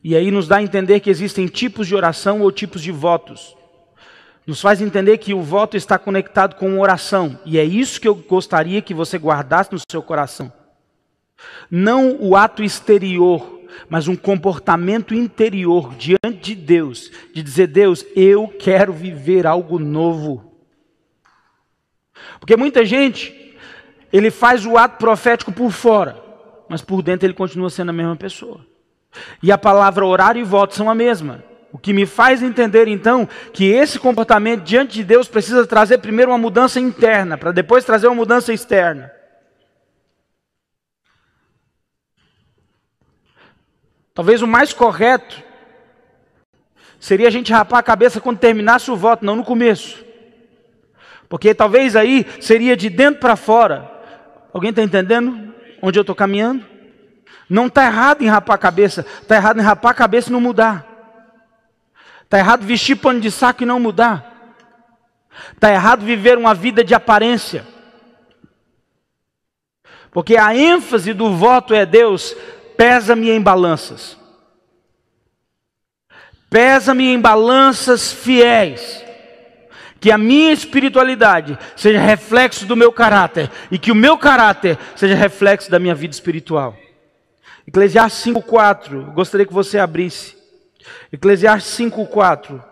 E aí nos dá a entender que existem tipos de oração ou tipos de votos. Nos faz entender que o voto está conectado com oração. E é isso que eu gostaria que você guardasse no seu coração. Não o ato exterior, mas um comportamento interior diante de Deus. De dizer, Deus, eu quero viver algo novo. Porque muita gente, ele faz o ato profético por fora, mas por dentro ele continua sendo a mesma pessoa. E a palavra orar e voto são a mesma. O que me faz entender então que esse comportamento diante de Deus precisa trazer primeiro uma mudança interna, para depois trazer uma mudança externa. Talvez o mais correto seria a gente rapar a cabeça quando terminasse o voto, não no começo. Porque talvez aí seria de dentro para fora. Alguém está entendendo onde eu estou caminhando? Não está errado em rapar a cabeça. Está errado em rapar a cabeça e não mudar. Está errado vestir pano de saco e não mudar. Está errado viver uma vida de aparência. Porque a ênfase do voto é Deus, pesa-me em balanças. Pesa-me em balanças fiéis. Que a minha espiritualidade seja reflexo do meu caráter. E que o meu caráter seja reflexo da minha vida espiritual. Eclesiastes 5:4. Gostaria que você abrisse. Eclesiastes 5:4.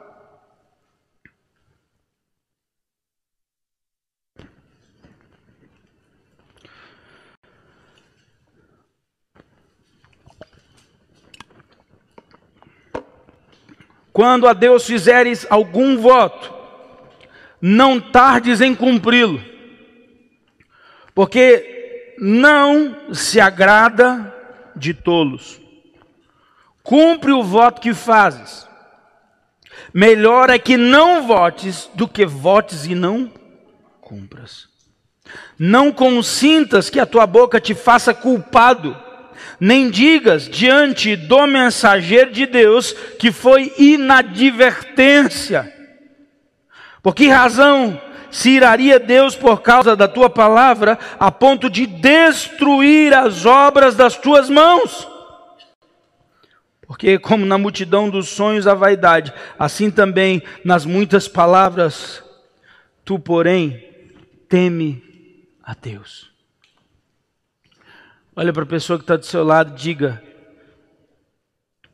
Quando a Deus fizeres algum voto, não tardes em cumpri-lo, porque não se agrada de tolos. Cumpre o voto que fazes. Melhor é que não votes do que votes e não cumpras. Não consintas que a tua boca te faça culpado, nem digas diante do mensageiro de Deus que foi inadvertência. Por que razão se iraria Deus por causa da tua palavra, a ponto de destruir as obras das tuas mãos? Porque como na multidão dos sonhos a vaidade, assim também nas muitas palavras, tu, porém, teme a Deus. Olha para a pessoa que está do seu lado e diga,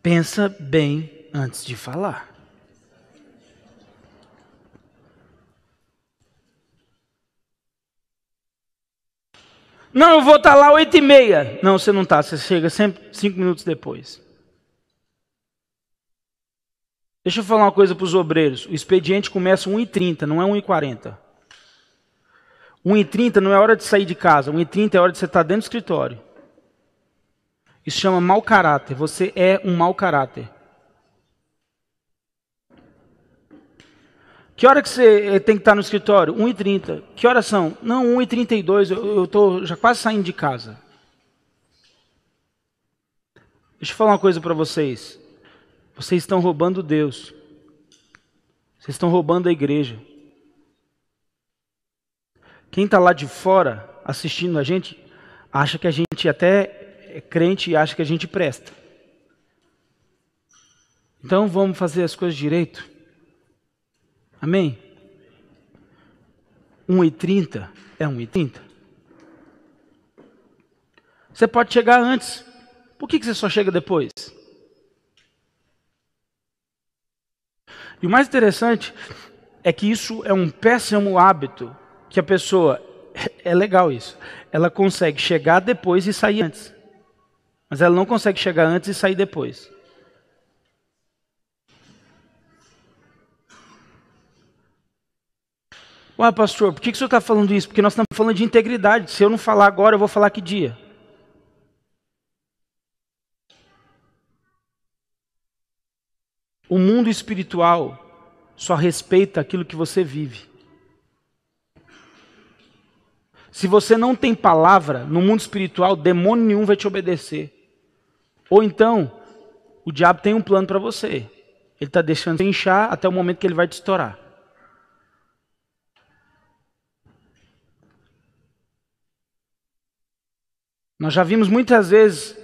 pensa bem antes de falar. Não, eu vou estar lá 8h30. Não, você não está, você chega sempre 5 minutos depois. Deixa eu falar uma coisa para os obreiros. O expediente começa 1h30, não é 1h40. 1h30 não é hora de sair de casa. 1h30 é hora de você estar dentro do escritório. Isso chama mau caráter. Você é um mau caráter. Que hora que você tem que estar no escritório? 1h30. Que horas são? Não, 1h32, eu estou já quase saindo de casa. Deixa eu falar uma coisa para vocês. Vocês estão roubando Deus. Vocês estão roubando a igreja. Quem está lá de fora assistindo a gente, acha que a gente até é crente e acha que a gente presta. Então vamos fazer as coisas direito. Amém? 1h30 é 1h30. Você pode chegar antes. Por que você só chega depois? E o mais interessante é que isso é um péssimo hábito que a pessoa, é legal isso, ela consegue chegar depois e sair antes. Mas ela não consegue chegar antes e sair depois. Ué, pastor, por que o senhor está falando isso? Porque nós estamos falando de integridade. Se eu não falar agora, eu vou falar que dia? O mundo espiritual só respeita aquilo que você vive. Se você não tem palavra no mundo espiritual, demônio nenhum vai te obedecer. Ou então, o diabo tem um plano para você. Ele está deixando você inchar até o momento que ele vai te estourar. Nós já vimos muitas vezes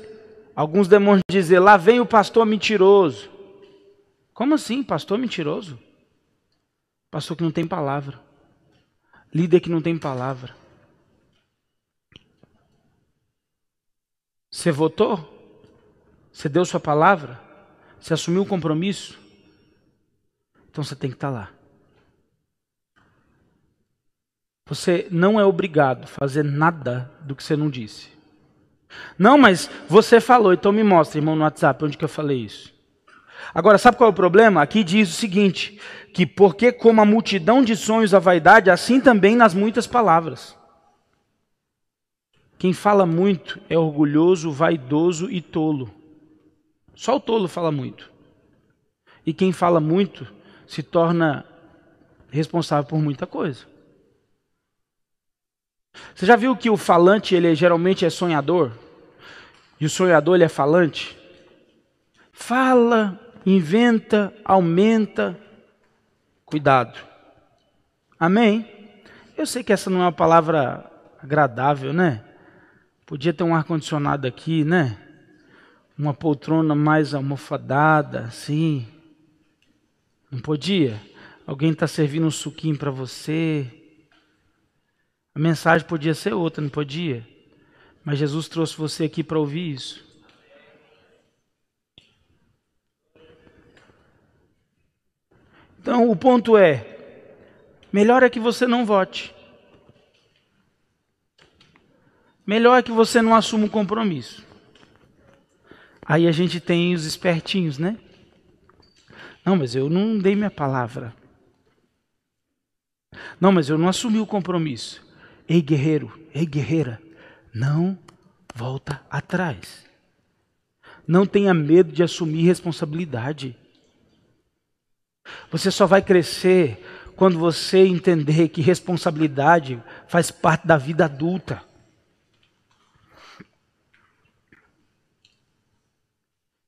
alguns demônios dizer, lá vem o pastor mentiroso. Como assim, pastor mentiroso? Pastor que não tem palavra. Líder que não tem palavra. Você votou? Você deu sua palavra? Você assumiu o compromisso? Então você tem que estar lá. Você não é obrigado a fazer nada do que você não disse. Não, mas você falou, então me mostra, irmão, no WhatsApp, onde que eu falei isso. Agora, sabe qual é o problema? Aqui diz o seguinte, que porque como a multidão de sonhos a vaidade, assim também nas muitas palavras. Quem fala muito é orgulhoso, vaidoso e tolo. Só o tolo fala muito. E quem fala muito se torna responsável por muita coisa. Você já viu que o falante, ele geralmente é sonhador? E o sonhador, ele é falante? Fala, inventa, aumenta. Cuidado. Amém? Eu sei que essa não é uma palavra agradável, né? Podia ter um ar-condicionado aqui, né? Uma poltrona mais almofadada, assim. Não podia? Alguém está servindo um suquinho para você. A mensagem podia ser outra, não podia? Mas Jesus trouxe você aqui para ouvir isso. Então o ponto é, melhor é que você não vote. Melhor é que você não assuma um compromisso. Aí a gente tem os espertinhos, né? Não, mas eu não dei minha palavra. Não, mas eu não assumi o compromisso. Ei, guerreiro, ei, guerreira, não volta atrás. Não tenha medo de assumir responsabilidade. Você só vai crescer quando você entender que responsabilidade faz parte da vida adulta.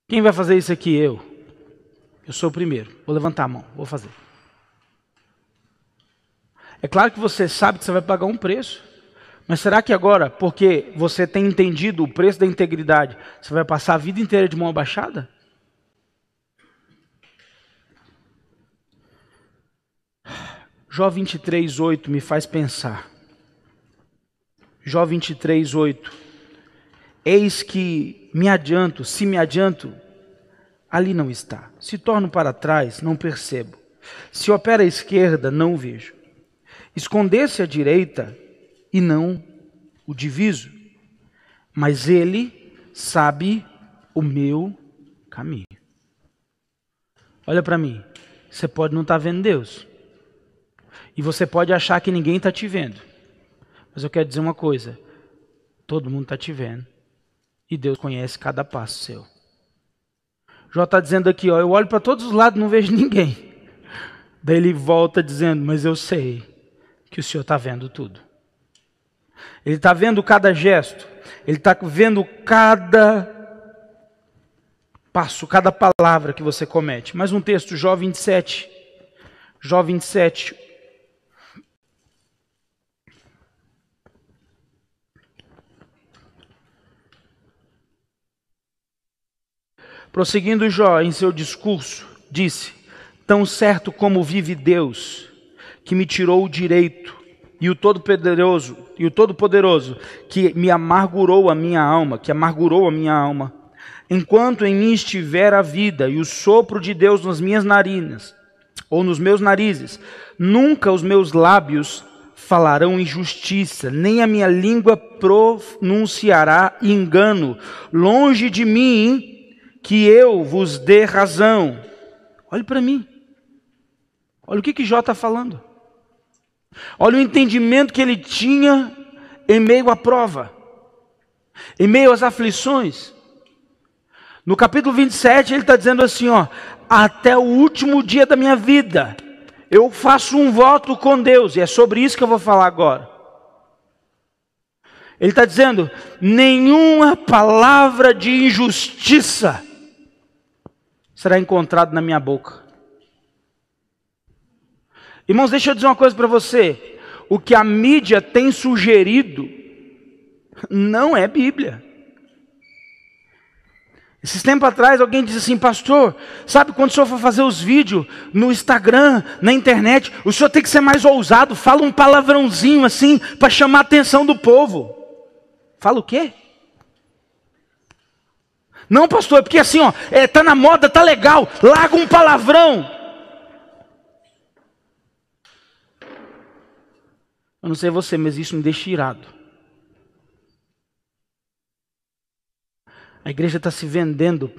Quem vai fazer isso aqui? Eu. Eu sou o primeiro. Vou levantar a mão, vou fazer. É claro que você sabe que você vai pagar um preço. Mas será que agora, porque você tem entendido o preço da integridade, você vai passar a vida inteira de mão abaixada? Jó 23:8 me faz pensar. Jó 23:8. Eis que me adianto, se me adianto, ali não está. Se torno para trás, não percebo. Se opera à esquerda, não vejo. Esconder-se à direita e não o diviso. Mas ele sabe o meu caminho. Olha para mim. Você pode não estar vendo Deus. E você pode achar que ninguém está te vendo. Mas eu quero dizer uma coisa. Todo mundo está te vendo. E Deus conhece cada passo seu. Jó está dizendo aqui, ó, eu olho para todos os lados e não vejo ninguém. Daí ele volta dizendo, mas eu sei que o Senhor está vendo tudo. Ele está vendo cada gesto, ele está vendo cada passo, cada palavra que você comete. Mais um texto, Jó 27. Jó 27. Prosseguindo Jó em seu discurso, disse, tão certo como vive Deus, que me tirou o direito, e o Todo-Poderoso, que me amargurou a minha alma, enquanto em mim estiver a vida e o sopro de Deus nas minhas narinas, ou nos meus narizes, nunca os meus lábios falarão injustiça, nem a minha língua pronunciará engano. Longe de mim que eu vos dê razão. Olhe para mim. Olha o que Jó está falando. Olha o entendimento que ele tinha em meio à prova, em meio às aflições. No capítulo 27 ele está dizendo assim, ó, até o último dia da minha vida, eu faço um voto com Deus, e é sobre isso que eu vou falar agora. Ele está dizendo, nenhuma palavra de injustiça será encontrada na minha boca. Irmãos, deixa eu dizer uma coisa para você. O que a mídia tem sugerido não é Bíblia. Esses tempos atrás alguém disse assim, pastor, sabe quando o senhor for fazer os vídeos no Instagram, na internet, o senhor tem que ser mais ousado, fala um palavrãozinho assim, para chamar a atenção do povo. Fala o quê? Não, pastor, é porque assim, ó, tá na moda, tá legal, larga um palavrão. Eu não sei você, mas isso me deixa irado. A igreja está se vendendo.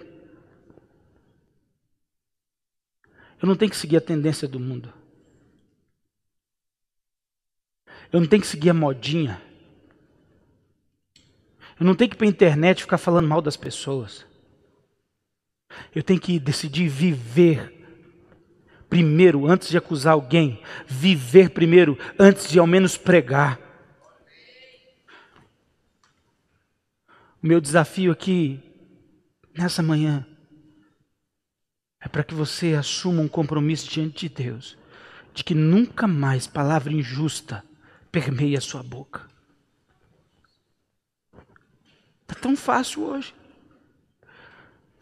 Eu não tenho que seguir a tendência do mundo. Eu não tenho que seguir a modinha. Eu não tenho que ir para a internet ficar falando mal das pessoas. Eu tenho que decidir viver primeiro, antes de acusar alguém. Viver primeiro, antes de ao menos pregar. O meu desafio aqui, nessa manhã, é para que você assuma um compromisso diante de Deus, de que nunca mais palavra injusta permeie a sua boca. Está tão fácil hoje.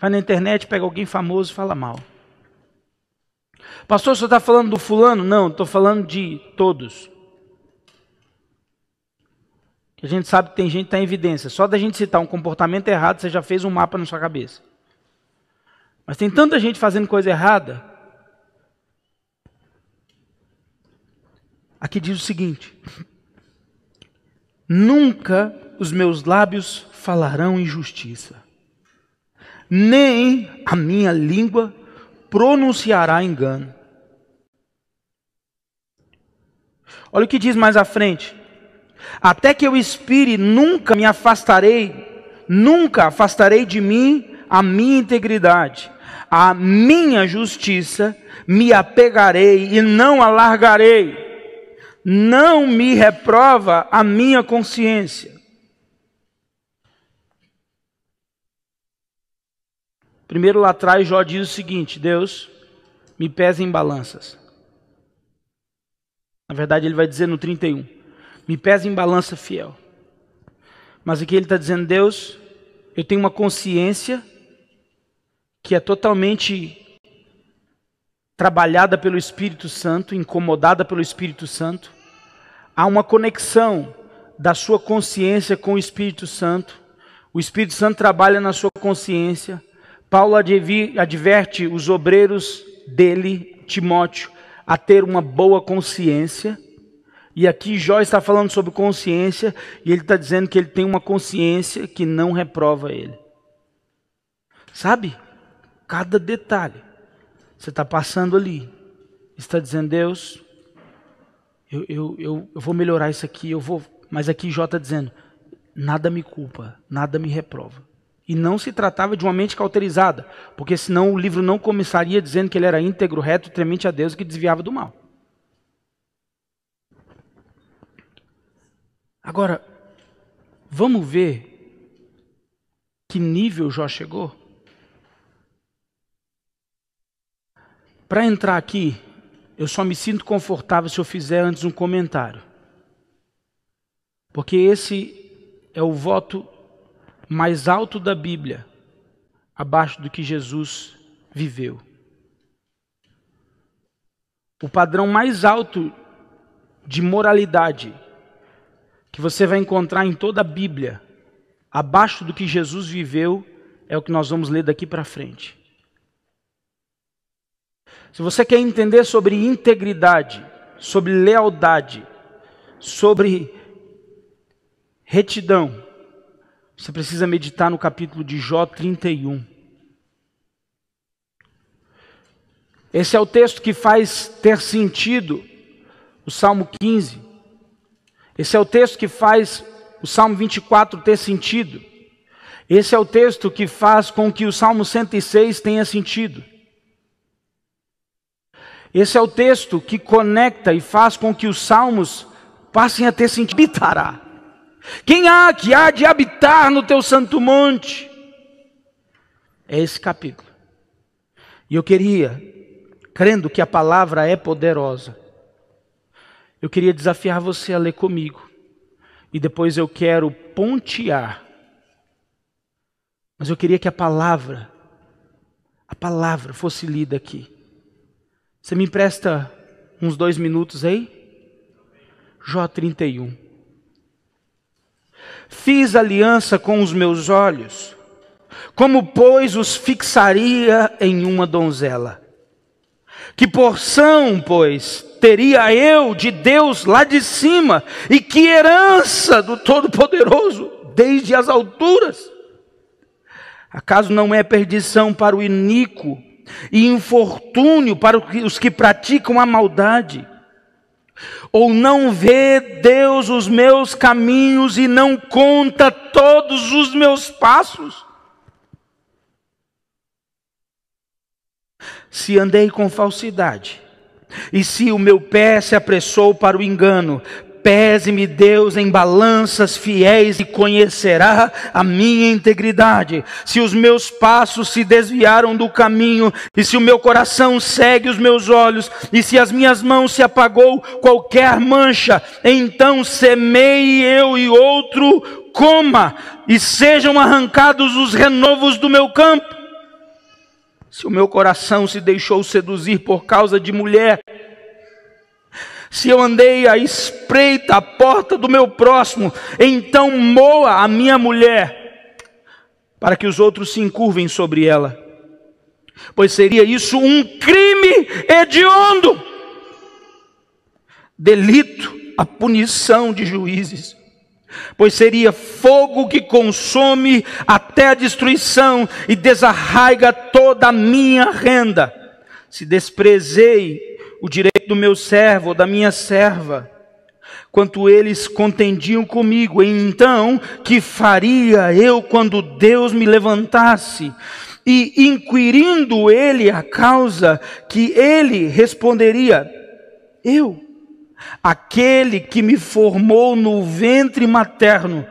Vai na internet, pega alguém famoso e fala mal. Pastor, você está falando do fulano? Não, estou falando de todos. A gente sabe que tem gente que está em evidência. Só da gente citar um comportamento errado, você já fez um mapa na sua cabeça. Mas tem tanta gente fazendo coisa errada. Aqui diz o seguinte: nunca os meus lábios falarão injustiça, nem a minha língua pronunciará engano. Olha o que diz mais à frente. Até que eu expire, nunca afastarei de mim a minha integridade. A minha justiça me apegarei e não a largarei. Não me reprova a minha consciência. Primeiro lá atrás, Jó diz o seguinte: Deus, me pesa em balanças. Na verdade, ele vai dizer no 31, me pesa em balança fiel. Mas aqui ele está dizendo, Deus, eu tenho uma consciência que é totalmente trabalhada pelo Espírito Santo, incomodada pelo Espírito Santo. Há uma conexão da sua consciência com o Espírito Santo. O Espírito Santo trabalha na sua consciência. Paulo adverte os obreiros dele, Timóteo, a ter uma boa consciência. E aqui Jó está falando sobre consciência, e ele está dizendo que ele tem uma consciência que não reprova ele. Sabe? Cada detalhe. Você está passando ali, está dizendo, Deus, eu vou melhorar isso aqui, mas aqui Jó está dizendo, nada me culpa, nada me reprova. E não se tratava de uma mente cauterizada, porque senão o livro não começaria dizendo que ele era íntegro, reto, temente a Deus e que desviava do mal. Agora, vamos ver que nível Jó chegou? Para entrar aqui, eu só me sinto confortável se eu fizer antes um comentário. Porque esse é o voto mais alto da Bíblia, abaixo do que Jesus viveu. O padrão mais alto de moralidade que você vai encontrar em toda a Bíblia, abaixo do que Jesus viveu, é o que nós vamos ler daqui para frente. Se você quer entender sobre integridade, sobre lealdade, sobre retidão, você precisa meditar no capítulo de Jó 31. Esse é o texto que faz ter sentido o Salmo 15. Esse é o texto que faz o Salmo 24 ter sentido. Esse é o texto que faz com que o Salmo 106 tenha sentido. Esse é o texto que conecta e faz com que os salmos passem a ter sentido. Habitará. Quem há que há de habitar no teu santo monte? É esse capítulo. E eu queria, crendo que a palavra é poderosa, eu queria desafiar você a ler comigo. E depois eu quero pontear. Mas eu queria que a palavra fosse lida aqui. Você me empresta uns 2 minutos aí? Jó 31. Fiz aliança com os meus olhos, como pois os fixaria em uma donzela? Que porção, pois, teria eu de Deus lá de cima, e que herança do Todo-Poderoso desde as alturas? Acaso não é perdição para o iníquo e infortúnio para os que praticam a maldade? Ou não vê Deus os meus caminhos e não conta todos os meus passos? Se andei com falsidade, e se o meu pé se apressou para o engano, pese-me Deus em balanças fiéis e conhecerá a minha integridade. Se os meus passos se desviaram do caminho, e se o meu coração segue os meus olhos, e se as minhas mãos se apagou qualquer mancha, então semeie eu e outro coma, e sejam arrancados os renovos do meu campo. Se o meu coração se deixou seduzir por causa de mulher, se eu andei à espreita à porta do meu próximo, então moa a minha mulher, para que os outros se encurvem sobre ela. Pois seria isso um crime hediondo, delito a punição de juízes. Pois seria fogo que consome até a destruição e desarraiga toda a minha renda. Se desprezei o direito do meu servo ou da minha serva, quanto eles contendiam comigo, então que faria eu quando Deus me levantasse? E inquirindo ele a causa, que ele responderia: eu, aquele que me formou no ventre materno,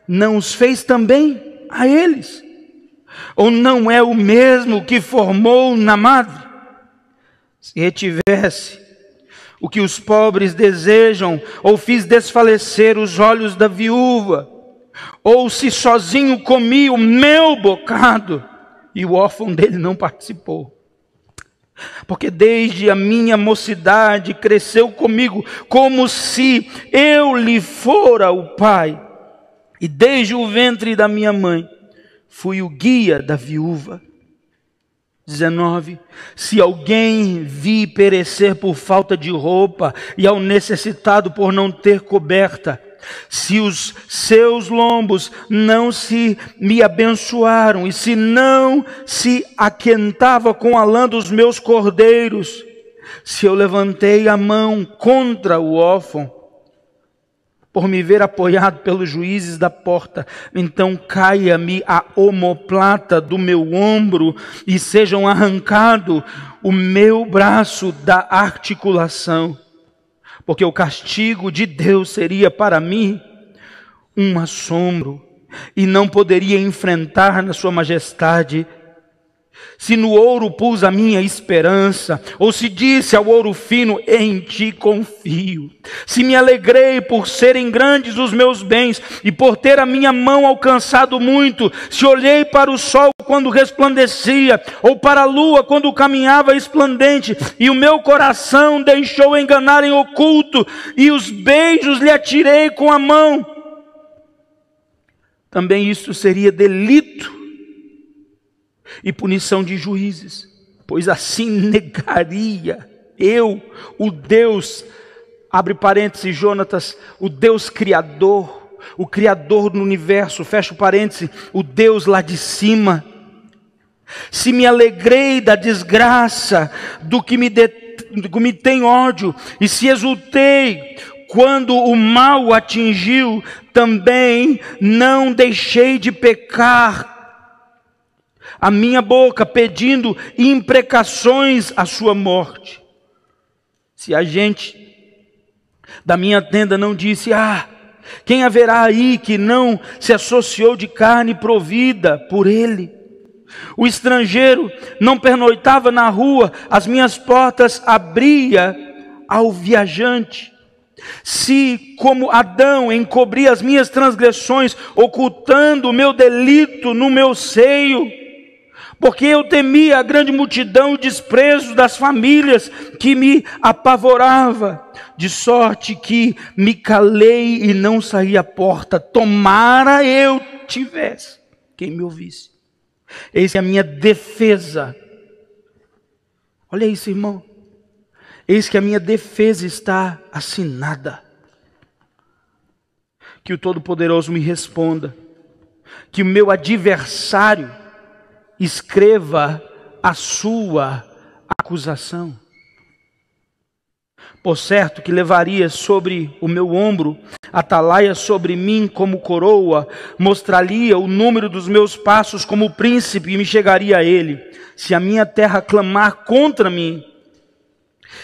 não os fez também a eles? Ou não é o mesmo que formou na madre? Se retivesse o que os pobres desejam, ou fiz desfalecer os olhos da viúva, ou se sozinho comi o meu bocado, e o órfão dele não participou. Porque desde a minha mocidade cresceu comigo, como se eu lhe fora o pai, e desde o ventre da minha mãe fui o guia da viúva. 19. Se alguém vi perecer por falta de roupa, e ao necessitado por não ter coberta, se os seus lombos não se me abençoaram, e se não se aquentava com a lã dos meus cordeiros, se eu levantei a mão contra o órfão, por me ver apoiado pelos juízes da porta. Então caia-me a omoplata do meu ombro e sejam arrancado o meu braço da articulação. Porque o castigo de Deus seria para mim um assombro, e não poderia enfrentar na sua majestade. Se no ouro pus a minha esperança, ou se disse ao ouro fino, em ti confio. Se me alegrei por serem grandes os meus bens, e por ter a minha mão alcançado muito, se olhei para o sol quando resplandecia, ou para a lua quando caminhava esplendente, e o meu coração deixou enganar em oculto, e os beijos lhe atirei com a mão, também isso seria delito e punição de juízes, pois assim negaria eu, o Deus, abre parênteses, Jonatas, o Deus criador, o criador do universo, fecha parênteses, o Deus lá de cima. Se me alegrei da desgraça do que me tem ódio, e se exultei quando o mal atingiu, também não deixei de pecar a minha boca, pedindo imprecações à sua morte. Se a gente da minha tenda não disse, quem haverá aí que não se associou de carne provida por ele? O estrangeiro não pernoitava na rua, as minhas portas abria ao viajante. Se, como Adão, encobri as minhas transgressões, ocultando o meu delito no meu seio, porque eu temia a grande multidão e desprezo das famílias que me apavorava, de sorte que me calei e não saí à porta, tomara eu tivesse quem me ouvisse. Eis que a minha defesa, olha isso, irmão, eis que a minha defesa está assinada. Que o Todo-Poderoso me responda, que o meu adversário escreva a sua acusação. Por certo que levaria sobre o meu ombro, atalaia sobre mim como coroa, mostrar-lhe o número dos meus passos como príncipe e me chegaria a ele. Se a minha terra clamar contra mim,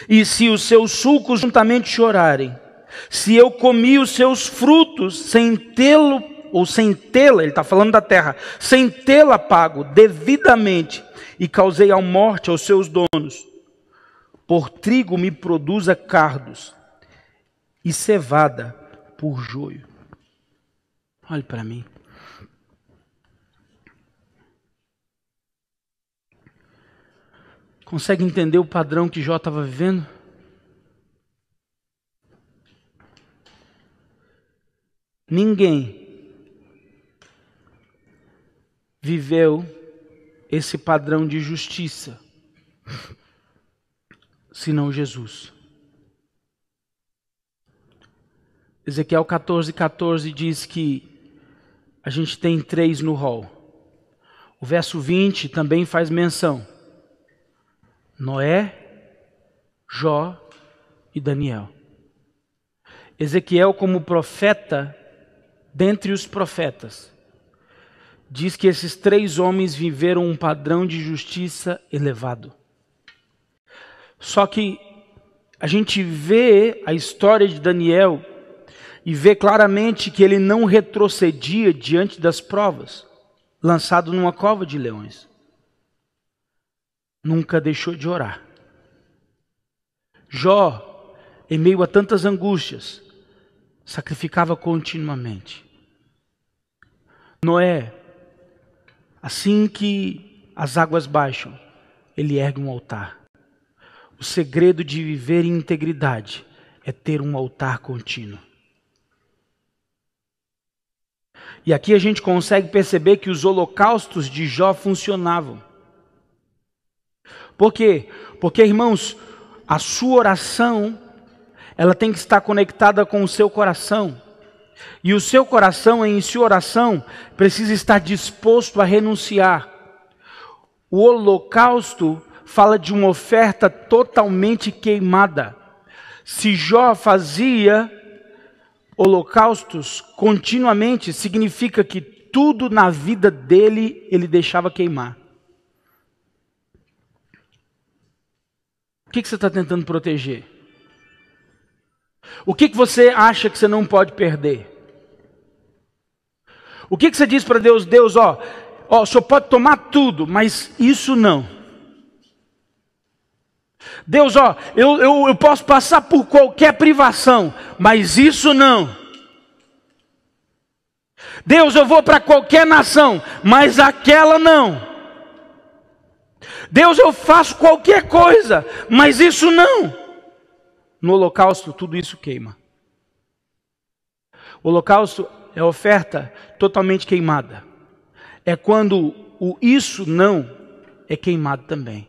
e se os seus sulcos juntamente chorarem, se eu comi os seus frutos sem tê-lo, ou sem tê-la, ele está falando da terra, sem tê-la pago devidamente, e causei a morte aos seus donos, por trigo me produza cardos, e cevada por joio. Olhe para mim. Consegue entender o padrão que Jó estava vivendo? Ninguém viveu esse padrão de justiça senão Jesus. Ezequiel 14:14 diz que a gente tem 3 no rol. O verso 20 também faz menção: Noé, Jó e Daniel. Ezequiel, como profeta, dentre os profetas, diz que esses 3 homens viveram um padrão de justiça elevado. Só que a gente vê a história de Daniel e vê claramente que ele não retrocedia diante das provas, lançado numa cova de leões. Nunca deixou de orar. Jó, em meio a tantas angústias, sacrificava continuamente. Noé, assim que as águas baixam, ele ergue um altar. O segredo de viver em integridade é ter um altar contínuo. E aqui a gente consegue perceber que os holocaustos de Jó funcionavam. Por quê? Porque, irmãos, a sua oração, ela tem que estar conectada com o seu coração. E o seu coração, em sua oração, precisa estar disposto a renunciar. O holocausto fala de uma oferta totalmente queimada. Se Jó fazia holocaustos continuamente significa que tudo na vida dele ele deixava queimar. O que você está tentando proteger? O que você acha que você não pode perder? O que você diz para Deus? Deus, o Senhor pode tomar tudo, mas isso não. Deus, eu posso passar por qualquer privação, mas isso não. Deus, eu vou para qualquer nação, mas aquela não. Deus, eu faço qualquer coisa, mas isso não. No holocausto, tudo isso queima. O holocausto é oferta totalmente queimada. É quando o isso não é queimado também.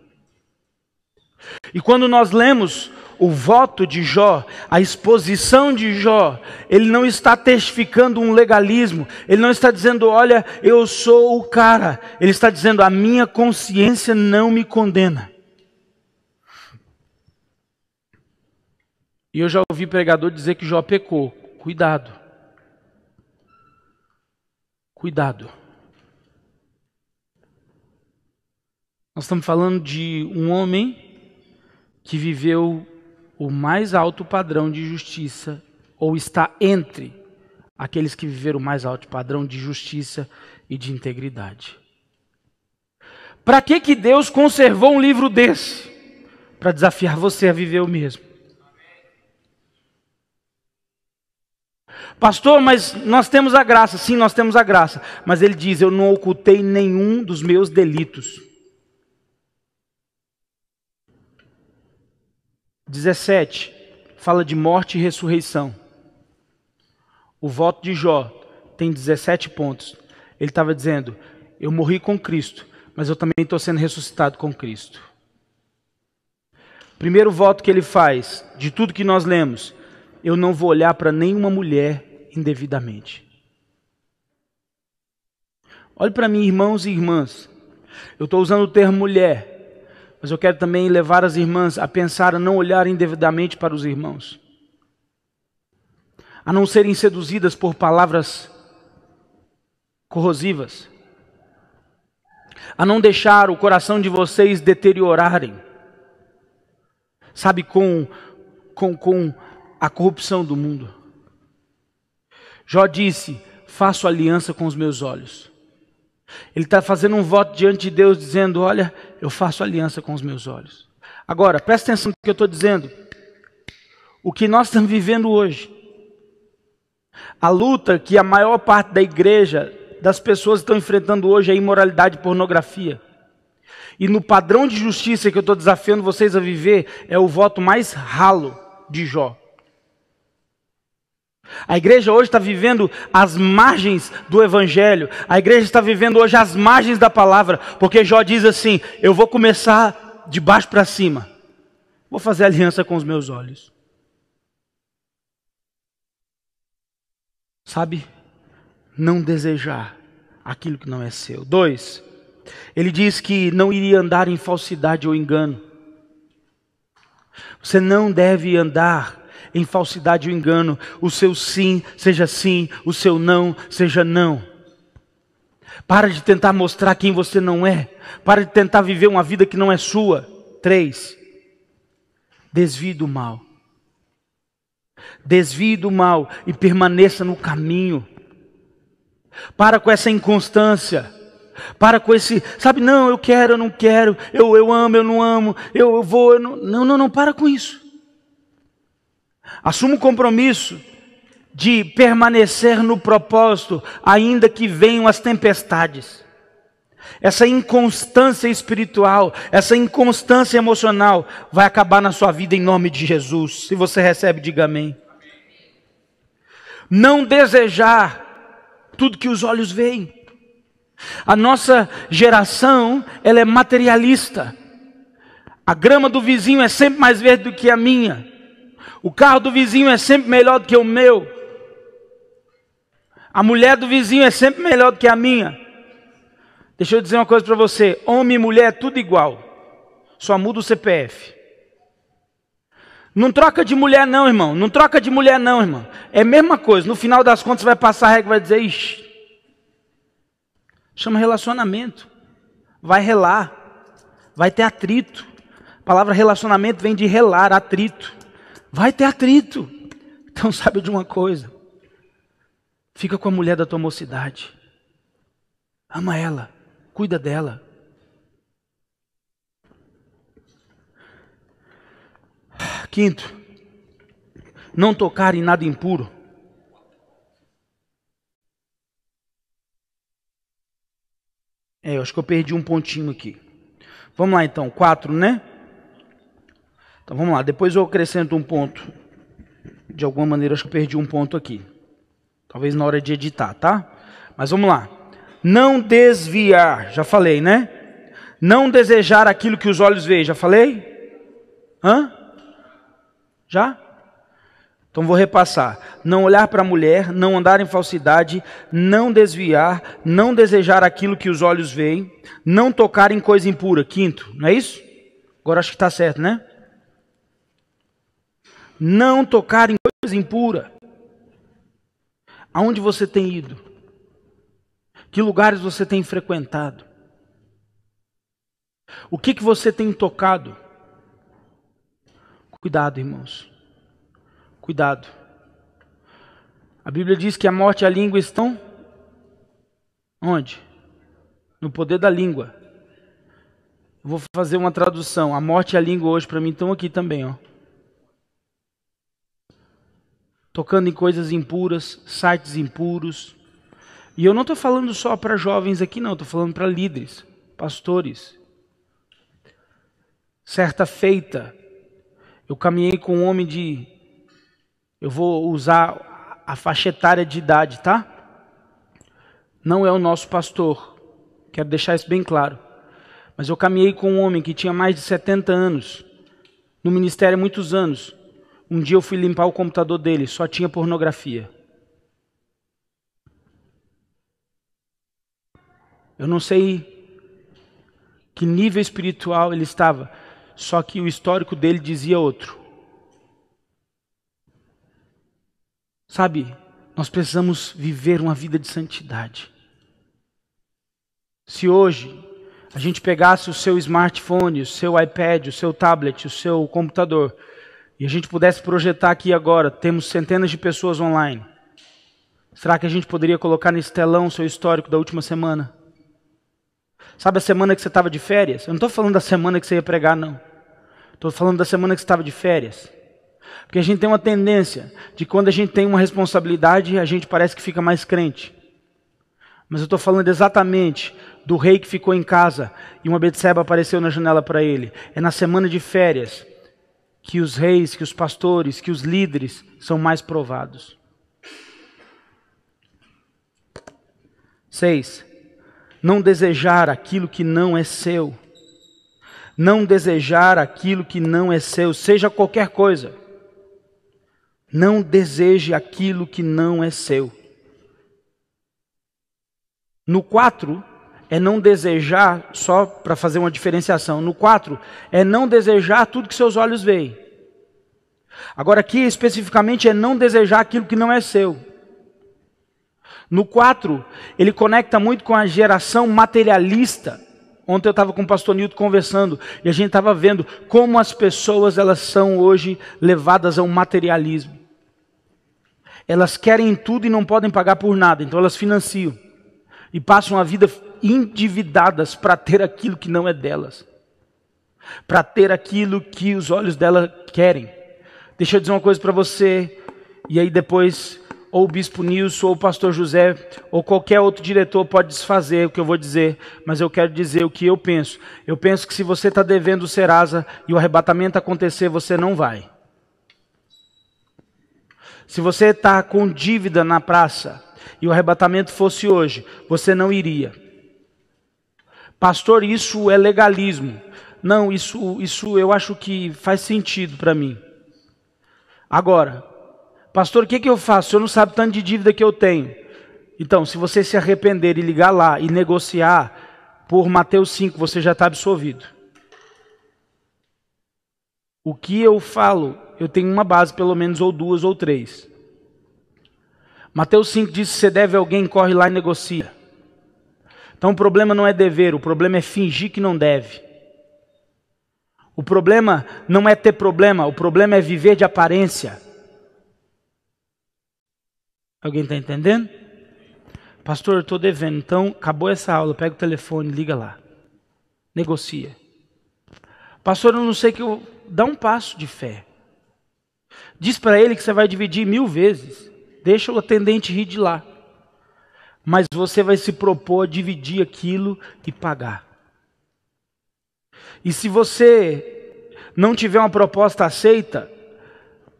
E quando nós lemos o voto de Jó, a exposição de Jó, ele não está testificando um legalismo, ele não está dizendo, olha, eu sou o cara. Ele está dizendo, a minha consciência não me condena. E eu já ouvi pregador dizer que Jó pecou. Cuidado. Cuidado. Nós estamos falando de um homem que viveu o mais alto padrão de justiça, ou está entre aqueles que viveram o mais alto padrão de justiça e de integridade. Para que Deus conservou um livro desse? Para desafiar você a viver o mesmo. Pastor, mas nós temos a graça. Sim, nós temos a graça. Mas ele diz, eu não ocultei nenhum dos meus delitos. 17, fala de morte e ressurreição. O voto de Jó tem 17 pontos. Ele estava dizendo, eu morri com Cristo, mas eu também estou sendo ressuscitado com Cristo. Primeiro voto que ele faz, de tudo que nós lemos, eu não vou olhar para nenhuma mulher indevidamente. Olhe para mim, irmãos e irmãs. Eu estou usando o termo mulher, mas eu quero também levar as irmãs a pensar, a não olharem indevidamente para os irmãos. A não serem seduzidas por palavras corrosivas. A não deixar o coração de vocês deteriorarem. Sabe, com a corrupção do mundo. Jó disse, faço aliança com os meus olhos. Ele está fazendo um voto diante de Deus, dizendo, olha, eu faço aliança com os meus olhos. Agora, presta atenção no que eu estou dizendo. O que nós estamos vivendo hoje, a luta que a maior parte da igreja, das pessoas estão enfrentando hoje é a imoralidade e pornografia. E no padrão de justiça que eu estou desafiando vocês a viver, é o voto mais ralo de Jó. A igreja hoje está vivendo as margens do evangelho. A igreja está vivendo hoje as margens da palavra. Porque Jó diz assim, eu vou começar de baixo para cima. Vou fazer aliança com os meus olhos. Sabe? Não desejar aquilo que não é seu. 2, ele diz que não iria andar em falsidade ou engano. Você não deve andar em falsidade ou engano. O seu sim seja sim, o seu não seja não. Para de tentar mostrar quem você não é. Para de tentar viver uma vida que não é sua. 3, desvie do mal. Desvie do mal e permaneça no caminho. Para com essa inconstância. Para com esse, sabe, não, eu quero, eu não quero, eu amo, eu não amo, eu vou, eu não. Não, para com isso. Assuma o compromisso de permanecer no propósito, ainda que venham as tempestades. Essa inconstância espiritual, essa inconstância emocional vai acabar na sua vida em nome de Jesus. Se você recebe, diga amém. Não desejar tudo que os olhos veem. A nossa geração, ela é materialista. A grama do vizinho é sempre mais verde do que a minha. O carro do vizinho é sempre melhor do que o meu. A mulher do vizinho é sempre melhor do que a minha. Deixa eu dizer uma coisa para você. Homem e mulher é tudo igual. Só muda o CPF. Não troca de mulher não, irmão. Não troca de mulher não, irmão. É a mesma coisa. No final das contas, você vai passar a regra e vai dizer, ixi. Chama relacionamento. Vai relar. Vai ter atrito. A palavra relacionamento vem de relar, atrito. Vai ter atrito. Então sabe de uma coisa. Fica com a mulher da tua mocidade. Ama ela. Cuida dela. Quinto, não tocar em nada impuro. Eu acho que eu perdi um pontinho aqui. Vamos lá então, 4, né? Então vamos lá, depois eu acrescento um ponto. De alguma maneira, acho que eu perdi um ponto aqui. Talvez na hora de editar, tá? Mas vamos lá. Não desviar, já falei, né? Não desejar aquilo que os olhos veem, já falei? Hã? Já? Então vou repassar. Não olhar para a mulher, não andar em falsidade, não desviar, não desejar aquilo que os olhos veem, não tocar em coisa impura. Quinto, não é isso? Agora acho que está certo, né? Não tocar em coisa impura. Aonde você tem ido? Que lugares você tem frequentado? O que você tem tocado? Cuidado, irmãos. Cuidado. A Bíblia diz que a morte e a língua estão onde? No poder da língua. Eu vou fazer uma tradução. A morte e a língua hoje para mim estão aqui também, ó. Tocando em coisas impuras, sites impuros. E eu não estou falando só para jovens aqui, não. Estou falando para líderes, pastores. Certa feita, eu caminhei com um homem de... Eu vou usar a faixa etária de idade, tá? Não é o nosso pastor. Quero deixar isso bem claro. Mas eu caminhei com um homem que tinha mais de 70 anos. No ministério há muitos anos. Um dia eu fui limpar o computador dele. Só tinha pornografia. Eu não sei que nível espiritual ele estava. Só que o histórico dele dizia outro. Sabe, nós precisamos viver uma vida de santidade. Se hoje a gente pegasse o seu smartphone, o seu iPad, o seu tablet, o seu computador, e a gente pudesse projetar aqui agora, temos centenas de pessoas online. Será que a gente poderia colocar nesse telão o seu histórico da última semana? Sabe a semana que você estava de férias? Eu não estou falando da semana que você ia pregar, não. Estou falando da semana que você estava de férias. Porque a gente tem uma tendência de quando a gente tem uma responsabilidade, a gente parece que fica mais crente. Mas eu estou falando exatamente do rei que ficou em casa e uma Betseba apareceu na janela para ele. É na semana de férias que os reis, que os pastores, que os líderes são mais provados. 6. Não desejar aquilo que não é seu. Não desejar aquilo que não é seu, seja qualquer coisa. Não deseje aquilo que não é seu. No 4, é não desejar, só para fazer uma diferenciação. No 4, é não desejar tudo que seus olhos veem. Agora aqui, especificamente, é não desejar aquilo que não é seu. No 4, ele conecta muito com a geração materialista. Ontem eu estava com o pastor Nilton conversando e a gente estava vendo como as pessoas elas são hoje levadas ao materialismo. Elas querem tudo e não podem pagar por nada, então elas financiam. E passam a vida endividadas para ter aquilo que não é delas. Para ter aquilo que os olhos dela querem. Deixa eu dizer uma coisa para você, e aí depois ou o bispo Nilson, ou o pastor José, ou qualquer outro diretor pode desfazer o que eu vou dizer, mas eu quero dizer o que eu penso. Eu penso que se você está devendo o Serasa e o arrebatamento acontecer, você não vai. Se você está com dívida na praça e o arrebatamento fosse hoje, você não iria. Pastor, isso é legalismo. Não, isso eu acho que faz sentido para mim. Agora, pastor, o que eu faço? O senhor não sabe tanto de dívida que eu tenho. Então, se você se arrepender e ligar lá e negociar por Mateus 5, você já está absolvido. O que eu falo, eu tenho uma base, pelo menos, ou duas, ou três. Mateus 5 diz que se você deve a alguém, corre lá e negocia. Então o problema não é dever, o problema é fingir que não deve. O problema não é ter problema, o problema é viver de aparência. Alguém está entendendo? Pastor, eu estou devendo, então acabou essa aula, pega o telefone, liga lá. Negocia. Pastor, eu não sei que eu... Dá um passo de fé. Diz para ele que você vai dividir 1000 vezes. Deixa o atendente rir de lá. Mas você vai se propor a dividir aquilo e pagar. E se você não tiver uma proposta aceita,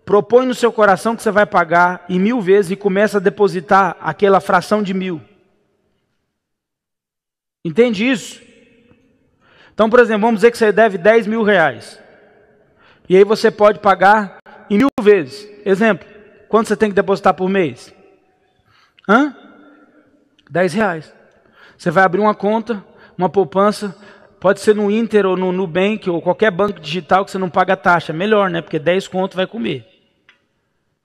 propõe no seu coração que você vai pagar em 1000 vezes e começa a depositar aquela fração de 1000. Entende isso? Então, por exemplo, vamos dizer que você deve 10 mil reais. E aí você pode pagar em 1000 vezes. Exemplo, quanto você tem que depositar por mês? 10 reais. Você vai abrir uma conta, uma poupança, pode ser no Inter ou no Nubank ou qualquer banco digital que você não paga taxa. Melhor, né? Porque 10 conto vai comer.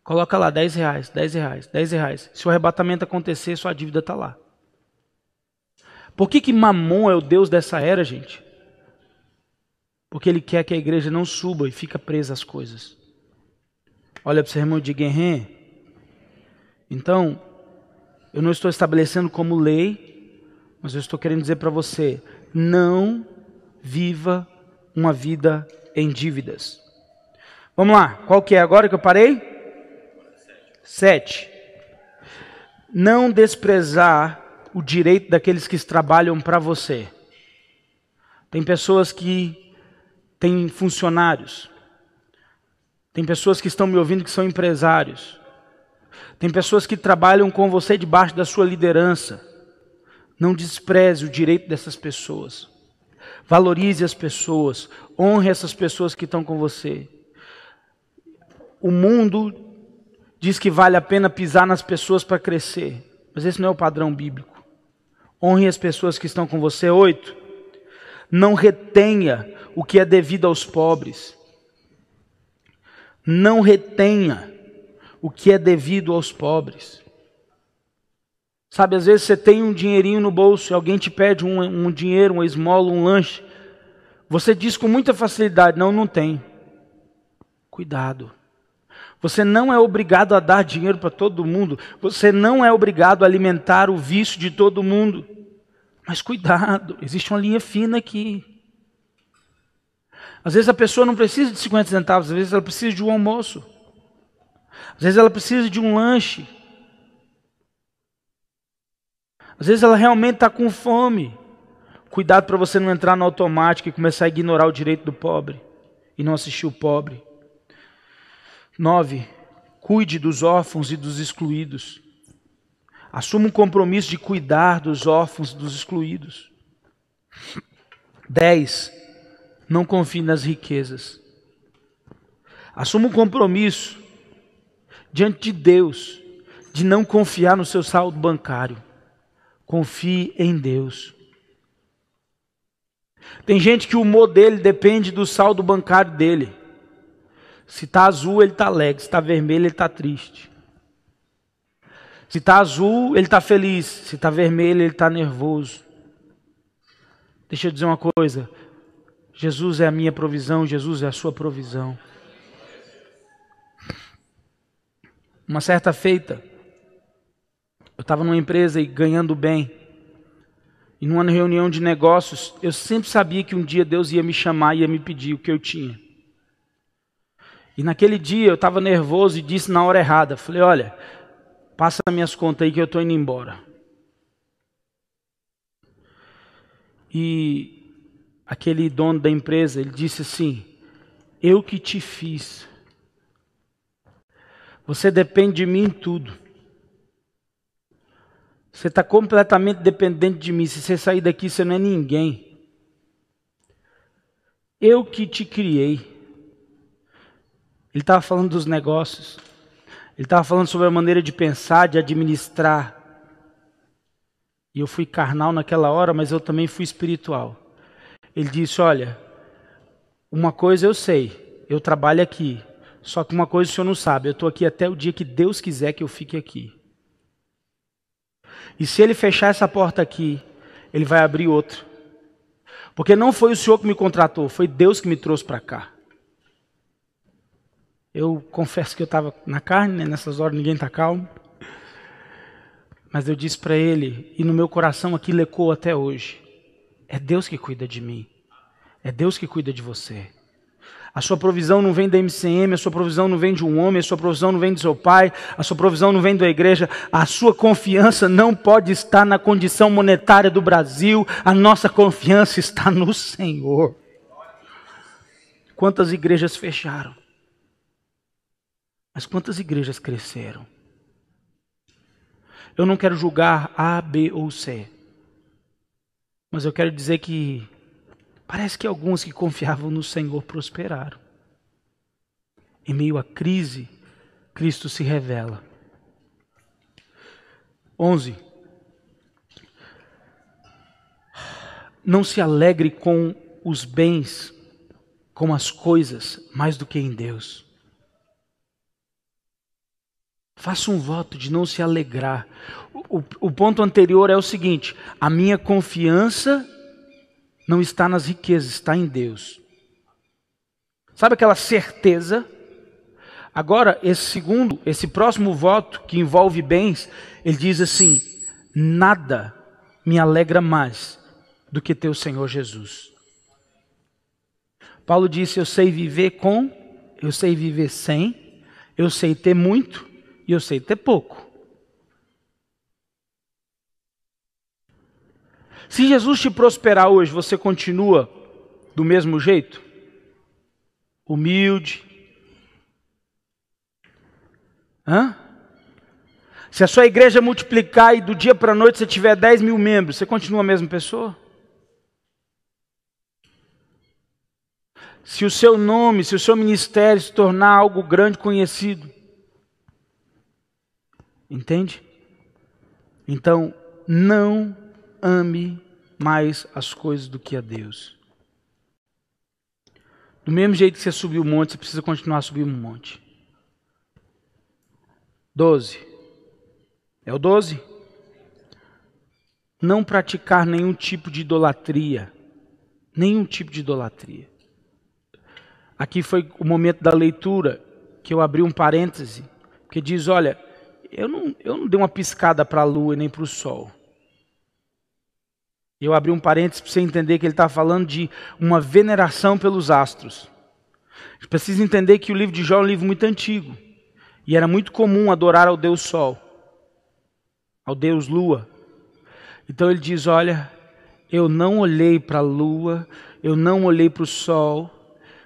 Coloca lá 10 reais, 10 reais, 10 reais. Se o arrebatamento acontecer, sua dívida está lá. Por que Mamon é o Deus dessa era, gente? Porque ele quer que a igreja não suba e fica presa às coisas. Olha para o seu irmão de guerreiro. Então, eu não estou estabelecendo como lei, mas eu estou querendo dizer para você, não viva uma vida em dívidas. Vamos lá, qual que é agora que eu parei? 7. Não desprezar o direito daqueles que trabalham para você. Tem pessoas que têm funcionários. Tem pessoas que estão me ouvindo que são empresários. Tem pessoas que trabalham com você debaixo da sua liderança. Não despreze o direito dessas pessoas. Valorize as pessoas. Honre essas pessoas que estão com você. O mundo diz que vale a pena pisar nas pessoas para crescer. Mas esse não é o padrão bíblico. Honre as pessoas que estão com você. 8. Não retenha o que é devido aos pobres. Não retenha o que é devido aos pobres. Sabe, às vezes você tem um dinheirinho no bolso e alguém te pede um dinheiro, uma esmola, um lanche. Você diz com muita facilidade, não tem. Cuidado. Você não é obrigado a dar dinheiro para todo mundo. Você não é obrigado a alimentar o vício de todo mundo. Mas cuidado, existe uma linha fina aqui. Às vezes a pessoa não precisa de 50 centavos, às vezes ela precisa de um almoço. Às vezes ela precisa de um lanche. Às vezes ela realmente está com fome. Cuidado para você não entrar no automático e começar a ignorar o direito do pobre e não assistir o pobre. 9. Cuide dos órfãos e dos excluídos. Assuma um compromisso de cuidar dos órfãos e dos excluídos. 10. Não confie nas riquezas. Assuma um compromisso diante de Deus de não confiar no seu saldo bancário. Confie em Deus. Tem gente que o humor dele depende do saldo bancário dele. Se está azul, ele está alegre. Se está vermelho, ele está triste. Se está azul, ele está feliz. Se está vermelho, ele está nervoso. Deixa eu dizer uma coisa. Jesus é a minha provisão, Jesus é a sua provisão. Uma certa feita, eu estava numa empresa e ganhando bem. E numa reunião de negócios, eu sempre sabia que um dia Deus ia me chamar e ia me pedir o que eu tinha. E naquele dia eu estava nervoso e disse na hora errada. Falei, olha, passa minhas contas aí que eu estou indo embora. E aquele dono da empresa, ele disse assim, eu que te fiz. Você depende de mim em tudo. Você está completamente dependente de mim. Se você sair daqui, você não é ninguém. Eu que te criei. Ele estava falando dos negócios. Ele estava falando sobre a maneira de pensar, de administrar. E eu fui carnal naquela hora, mas eu também fui espiritual. Ele disse, olha, uma coisa eu sei, eu trabalho aqui. Só que uma coisa o senhor não sabe, eu estou aqui até o dia que Deus quiser que eu fique aqui. E se ele fechar essa porta aqui, ele vai abrir outra. Porque não foi o senhor que me contratou, foi Deus que me trouxe para cá. Eu confesso que eu estava na carne, né? Nessas horas ninguém está calmo. Mas eu disse para ele, e no meu coração aquilo ecoa até hoje. É Deus que cuida de mim. É Deus que cuida de você. A sua provisão não vem da MCM, a sua provisão não vem de um homem, a sua provisão não vem do seu pai, a sua provisão não vem da igreja. A sua confiança não pode estar na condição monetária do Brasil. A nossa confiança está no Senhor. Quantas igrejas fecharam? Mas quantas igrejas cresceram? Eu não quero julgar A, B ou C. Mas eu quero dizer que parece que alguns que confiavam no Senhor prosperaram. Em meio à crise, Cristo se revela. 11. Não se alegre com os bens, com as coisas, mais do que em Deus. Faça um voto de não se alegrar. O ponto anterior é o seguinte: a minha confiança não está nas riquezas, está em Deus. Sabe aquela certeza? Agora, esse próximo voto que envolve bens, ele diz assim: nada me alegra mais do que ter o Senhor Jesus. Paulo disse: eu sei viver com, eu sei viver sem, eu sei ter muito e eu sei ter pouco. Se Jesus te prosperar hoje, você continua do mesmo jeito? Humilde? Se a sua igreja multiplicar e do dia para a noite você tiver 10 mil membros, você continua a mesma pessoa? Se o seu nome, se o seu ministério se tornar algo grande, conhecido, entende? Então, não ame mais as coisas do que a Deus. Do mesmo jeito que você subiu o monte, você precisa continuar a subir o monte. 12. É o 12? Não praticar nenhum tipo de idolatria. Nenhum tipo de idolatria. Aqui foi o momento da leitura que eu abri um parêntese, que diz, olha, eu não dei uma piscada para a lua nem para o sol. Eu abri um parênteses para você entender que ele está falando de uma veneração pelos astros. A gente precisa entender que o livro de Jó é um livro muito antigo. E era muito comum adorar ao Deus Sol, ao Deus Lua. Então ele diz, olha, eu não olhei para a lua, eu não olhei para o sol,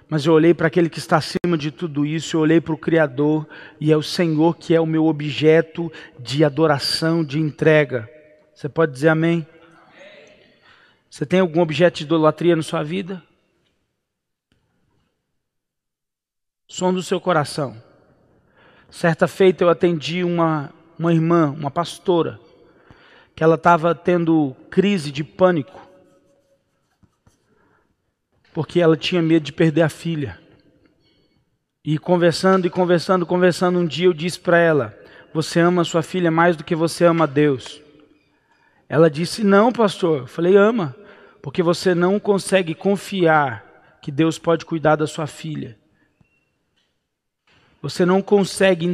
mas eu olhei para aquele que está acima de tudo isso, eu olhei para o Criador, e é o Senhor que é o meu objeto de adoração, de entrega. Você pode dizer amém? Você tem algum objeto de idolatria na sua vida? Som do seu coração. Certa feita eu atendi uma irmã, uma pastora, que ela estava tendo crise de pânico, porque ela tinha medo de perder a filha. E conversando, um dia eu disse para ela, você ama a sua filha mais do que você ama a Deus? Ela disse, não, pastor. Eu falei, ama, porque você não consegue confiar que Deus pode cuidar da sua filha. Você não consegue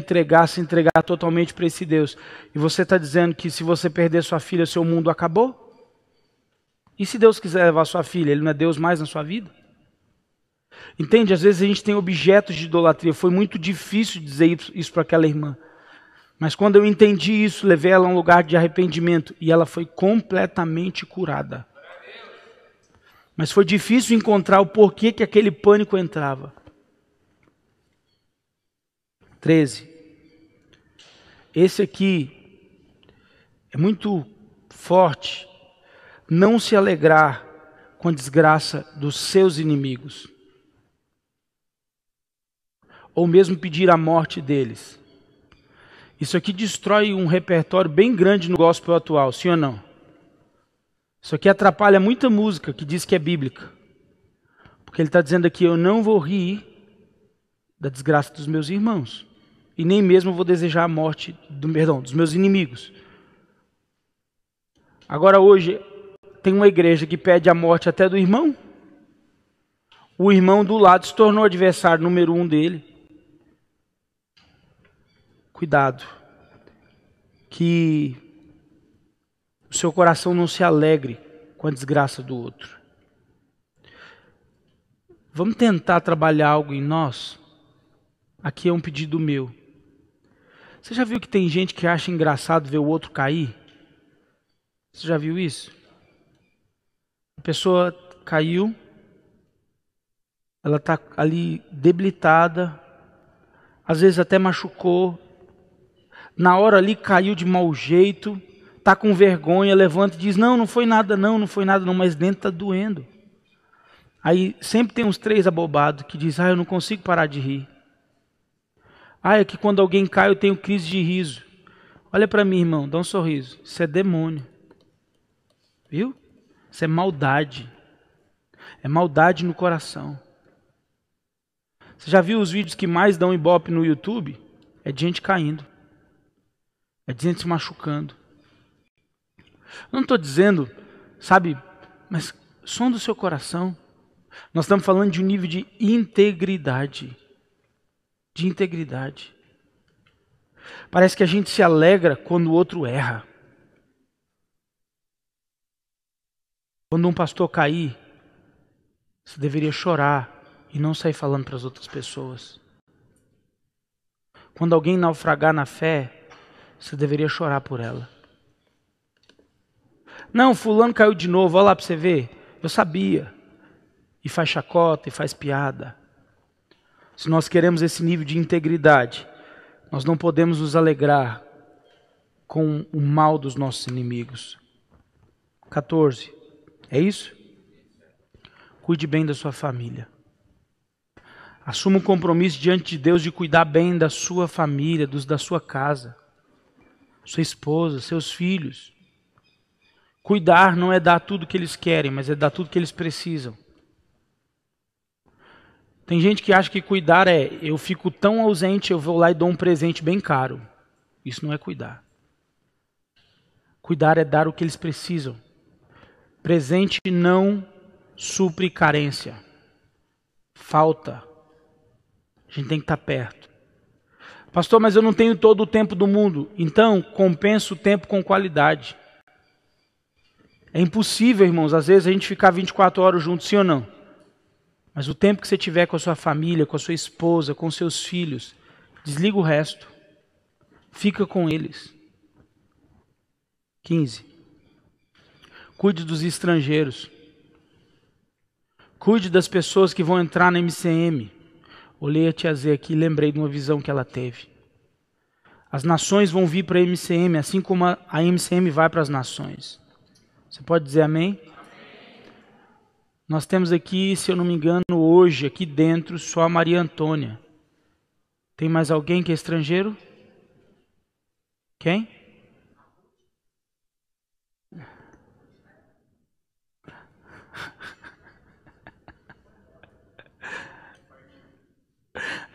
se entregar totalmente para esse Deus. E você está dizendo que se você perder sua filha, seu mundo acabou? E se Deus quiser levar sua filha, Ele não é Deus mais na sua vida? Entende? Às vezes a gente tem objetos de idolatria. Foi muito difícil dizer isso para aquela irmã. Mas quando eu entendi isso, levei ela a um lugar de arrependimento. E ela foi completamente curada. Mas foi difícil encontrar o porquê que aquele pânico entrava. 13. Esse aqui é muito forte. Não se alegrar com a desgraça dos seus inimigos. Ou mesmo pedir a morte deles. Isso aqui destrói um repertório bem grande no gospel atual, sim ou não? Isso aqui atrapalha muita música que diz que é bíblica. Porque ele está dizendo aqui, eu não vou rir da desgraça dos meus irmãos. E nem mesmo vou desejar a morte dos meus inimigos. Agora hoje, tem uma igreja que pede a morte até do irmão. O irmão do lado se tornou adversário número 1 dele. Cuidado, que o seu coração não se alegre com a desgraça do outro. Vamos tentar trabalhar algo em nós? Aqui é um pedido meu. Você já viu que tem gente que acha engraçado ver o outro cair? Você já viu isso? A pessoa caiu, ela está ali debilitada, às vezes até machucou, na hora ali caiu de mau jeito, está com vergonha, levanta e diz, não foi nada não, mas dentro está doendo. Aí sempre tem uns 3 abobados que dizem, eu não consigo parar de rir. É que quando alguém cai eu tenho crise de riso. Olha para mim, irmão, dá um sorriso. Isso é demônio. Viu? Isso é maldade. É maldade no coração. Você já viu os vídeos que mais dão ibope no YouTube? É de gente caindo. É de gente se machucando. Eu não estou dizendo, sabe, mas som do seu coração. Nós estamos falando de um nível de integridade. De integridade. Parece que a gente se alegra quando o outro erra. Quando um pastor cair, você deveria chorar e não sair falando para as outras pessoas. Quando alguém naufragar na fé, você deveria chorar por ela. Não, fulano caiu de novo, olha lá para você ver. Eu sabia. E faz chacota e faz piada. Se nós queremos esse nível de integridade, nós não podemos nos alegrar com o mal dos nossos inimigos. 14. É isso? Cuide bem da sua família. Assuma um compromisso diante de Deus de cuidar bem da sua família, da sua casa, sua esposa, seus filhos. Cuidar não é dar tudo que eles querem, mas é dar tudo que eles precisam. Tem gente que acha que cuidar eu fico tão ausente, eu vou lá e dou um presente bem caro. Isso não é cuidar. Cuidar é dar o que eles precisam. Presente não supre carência. Falta. A gente tem que estar perto. Pastor, mas eu não tenho todo o tempo do mundo. Então, compensa o tempo com qualidade. É impossível, irmãos, às vezes a gente ficar 24 horas juntos, sim ou não? Mas o tempo que você tiver com a sua família, com a sua esposa, com seus filhos, desliga o resto. Fica com eles. 15. Cuide dos estrangeiros. Cuide das pessoas que vão entrar na MCM. Olhei a tia Zé aqui e lembrei de uma visão que ela teve. As nações vão vir para a MCM, assim como a MCM vai para as nações. Você pode dizer amém? Nós temos aqui, se eu não me engano, hoje, aqui dentro, só a Maria Antônia. Tem mais alguém que é estrangeiro? Quem?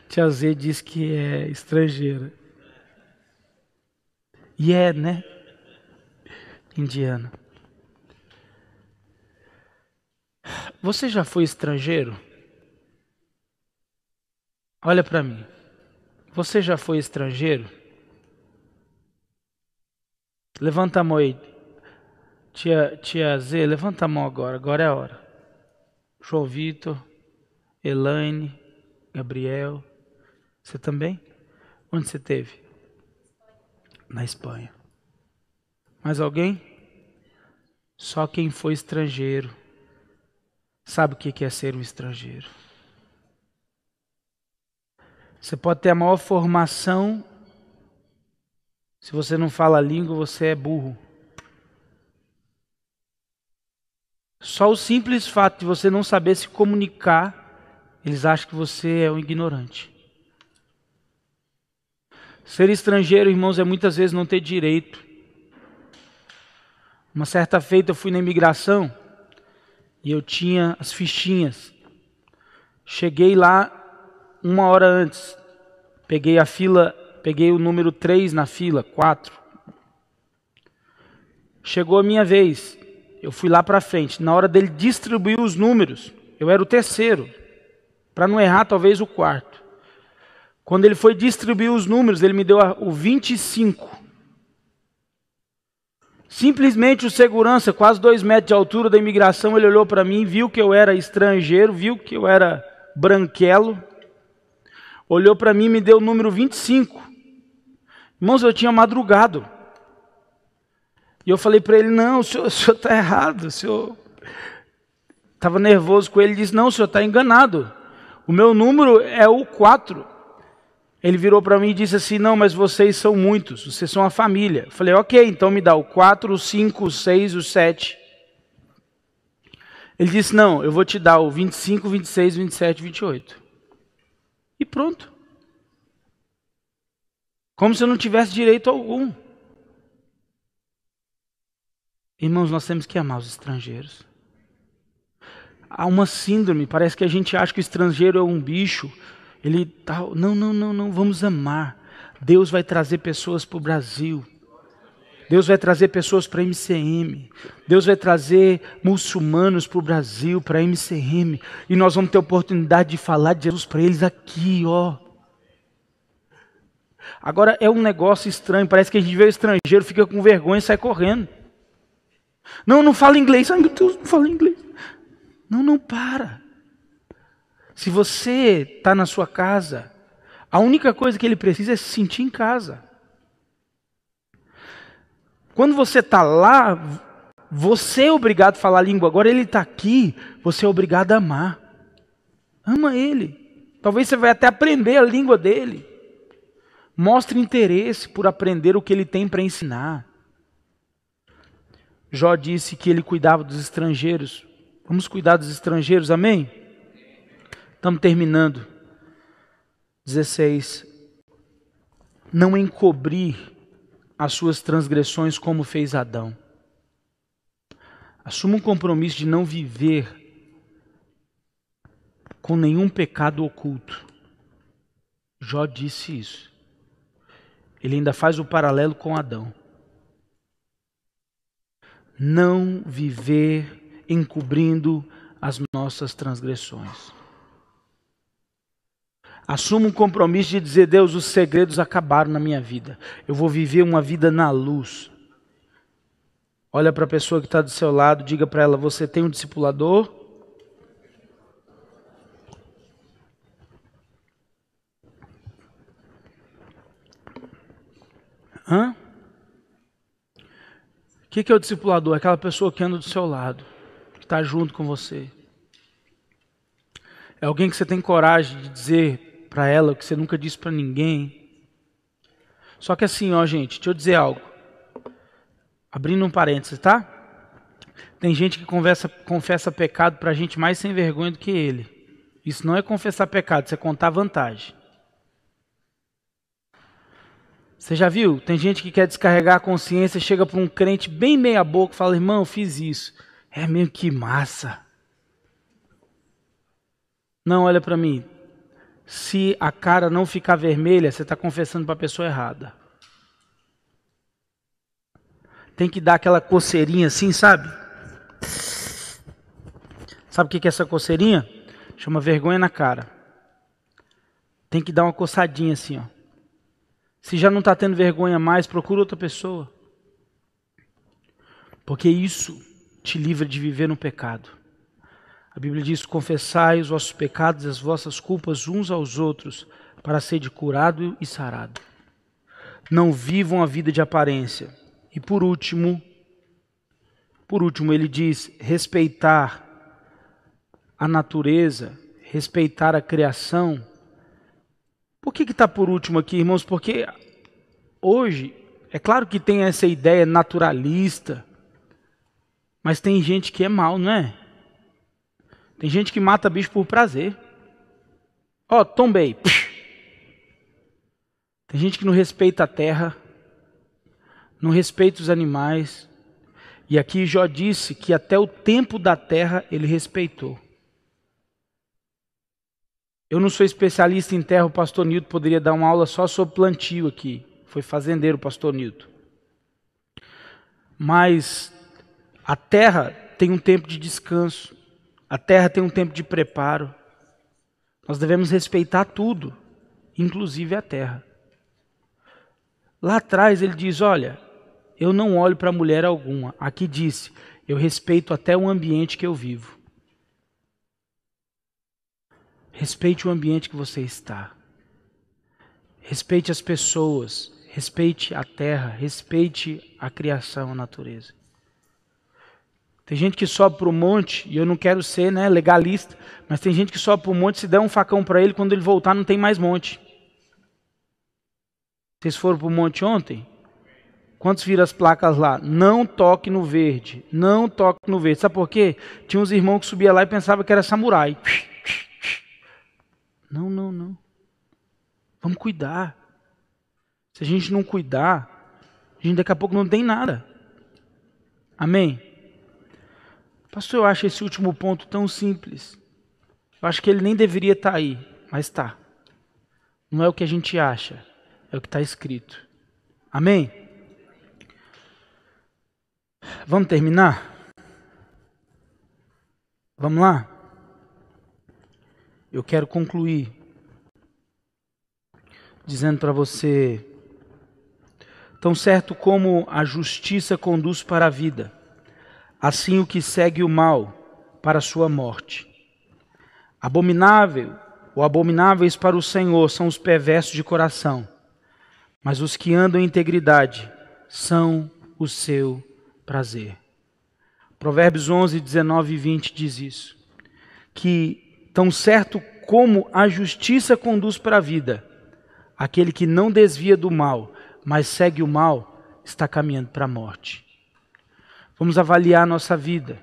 Tia Z diz que é estrangeira. E é, né? Indiana. Você já foi estrangeiro? Olha para mim. Você já foi estrangeiro? Levanta a mão aí. Tia Z, levanta a mão agora. Agora é a hora. João Vitor, Elaine, Gabriel. Você também? Onde você esteve? Na Espanha. Mais alguém? Só quem foi estrangeiro sabe o que é ser um estrangeiro. Você pode ter a maior formação, se você não fala a língua, você é burro. Só o simples fato de você não saber se comunicar, eles acham que você é um ignorante. Ser estrangeiro, irmãos, é muitas vezes não ter direito. Uma certa feita eu fui na imigração e eu tinha as fichinhas. Cheguei lá uma hora antes. Peguei o número 3 na fila, 4. Chegou a minha vez. Eu fui lá para frente. Na hora dele distribuir os números, eu era o terceiro. Para não errar, talvez o quarto. Quando ele foi distribuir os números, ele me deu o 25. Simplesmente o segurança, quase 2 metros de altura da imigração, ele olhou para mim, viu que eu era estrangeiro, viu que eu era branquelo, olhou para mim e me deu o número 25. Irmãos, eu tinha madrugado. E eu falei para ele, não, o senhor está errado. O senhor estava nervoso com ele, ele disse, não, o senhor está enganado. O meu número é o 4. Ele virou para mim e disse assim, não, mas vocês são muitos, vocês são uma família. Eu falei, ok, então me dá o 4, o 5, o 6, o 7. Ele disse, não, eu vou te dar o 25, 26, 27, 28. E pronto. Como se eu não tivesse direito algum. Irmãos, nós temos que amar os estrangeiros. Há uma síndrome, parece que a gente acha que o estrangeiro é um bicho. Ele tá, não, vamos amar. Deus vai trazer pessoas para o Brasil. Deus vai trazer pessoas para a MCM. Deus vai trazer muçulmanos para o Brasil, para a MCM. E nós vamos ter oportunidade de falar de Jesus para eles aqui, ó. Agora é um negócio estranho, parece que a gente vê o estrangeiro, fica com vergonha e sai correndo. Não fala inglês. Ai meu Deus, não fala inglês. Não, para. Se você está na sua casa, a única coisa que ele precisa é se sentir em casa. Quando você está lá, você é obrigado a falar a língua. Agora ele está aqui, você é obrigado a amar. Ama ele. Talvez você vai até aprender a língua dele. Mostre interesse por aprender o que ele tem para ensinar. Jó disse que ele cuidava dos estrangeiros. Vamos cuidar dos estrangeiros, amém? Estamos terminando. 16. Não encobrir as suas transgressões como fez Adão. Assuma um compromisso de não viver com nenhum pecado oculto. Jó disse isso. Ele ainda faz o paralelo com Adão. Não viver encobrindo as nossas transgressões. Assuma um compromisso de dizer, Deus, os segredos acabaram na minha vida. Eu vou viver uma vida na luz. Olha para a pessoa que está do seu lado, diga para ela, você tem um discipulador? Hã? O que é o discipulador? Aquela pessoa que anda do seu lado, que está junto com você. É alguém que você tem coragem de dizer para ela o que você nunca disse para ninguém. Só que assim, ó gente, deixa eu dizer algo. Abrindo um parênteses, tá? Tem gente que confessa pecado para gente mais sem vergonha do que ele. Isso não é confessar pecado, isso é contar vantagem. Você já viu? Tem gente que quer descarregar a consciência, chega para um crente bem meia boca e fala, irmão, eu fiz isso. É mesmo, que massa. Não, olha para mim. Se a cara não ficar vermelha, você está confessando para a pessoa errada. Tem que dar aquela coceirinha assim, sabe? Sabe o que é essa coceirinha? Chama vergonha na cara. Tem que dar uma coçadinha assim, ó. Se já não está tendo vergonha mais, procura outra pessoa. Porque isso te livra de viver no pecado. A Bíblia diz, confessai os vossos pecados e as vossas culpas uns aos outros, para ser curado e sarado. Não vivam a vida de aparência. E por último, ele diz, respeitar a natureza, respeitar a criação. Por que está por último aqui, irmãos? Porque hoje, é claro que tem essa ideia naturalista, mas tem gente que é mal, não é? Tem gente que mata bicho por prazer. Ó, tombei. Tem gente que não respeita a terra, não respeita os animais. E aqui Jó disse que até o tempo da terra ele respeitou. Eu não sou especialista em terra, o pastor Nilton poderia dar uma aula só sobre plantio aqui. Foi fazendeiro o pastor Nilton. Mas a terra tem um tempo de descanso. A terra tem um tempo de preparo. Nós devemos respeitar tudo, inclusive a terra. Lá atrás ele diz, olha, eu não olho para mulher alguma. Aqui disse, eu respeito até o ambiente que eu vivo. Respeite o ambiente que você está. Respeite as pessoas. Respeite a terra. Respeite a criação, a natureza. Tem gente que sobe para o monte, e eu não quero ser legalista, mas tem gente que sobe para o monte, se der um facão para ele, quando ele voltar não tem mais monte. Vocês foram para o monte ontem? Quantos viram as placas lá? Não toque no verde. Não toque no verde. Sabe por quê? Tinha uns irmãos que subiam lá e pensavam que era samurai. Não, não, não. Vamos cuidar. Se a gente não cuidar, a gente daqui a pouco não tem nada. Amém? Pastor, eu acho esse último ponto tão simples. Eu acho que ele nem deveria estar aí, mas está. Não é o que a gente acha, é o que está escrito. Amém? Vamos terminar? Vamos lá? Eu quero concluir dizendo para você, tão certo como a justiça conduz para a vida, assim o que segue o mal para a sua morte. Abominável ou abomináveis para o Senhor são os perversos de coração, mas os que andam em integridade são o seu prazer. Provérbios 11, 19 e 20 diz isso, que tão certo como a justiça conduz para a vida, aquele que não desvia do mal, mas segue o mal, está caminhando para a morte. Vamos avaliar a nossa vida.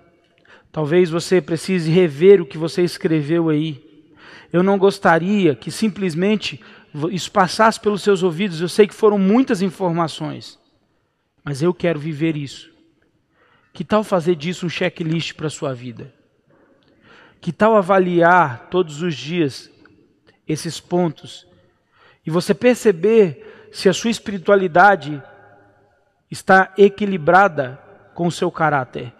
Talvez você precise rever o que você escreveu aí. Eu não gostaria que simplesmente isso passasse pelos seus ouvidos. Eu sei que foram muitas informações, mas eu quero viver isso. Que tal fazer disso um checklist para a sua vida? Que tal avaliar todos os dias esses pontos e você perceber se a sua espiritualidade está equilibrada com o seu caráter?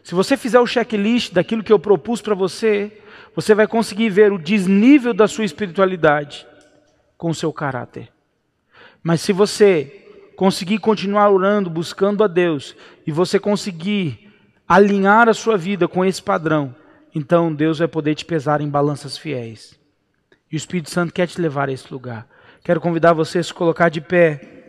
Se você fizer o checklist daquilo que eu propus para você, você vai conseguir ver o desnível da sua espiritualidade com o seu caráter. Mas se você conseguir continuar orando, buscando a Deus, e você conseguir alinhar a sua vida com esse padrão, então Deus vai poder te pesar em balanças fiéis. E o Espírito Santo quer te levar a esse lugar. Quero convidar você a se colocar de pé.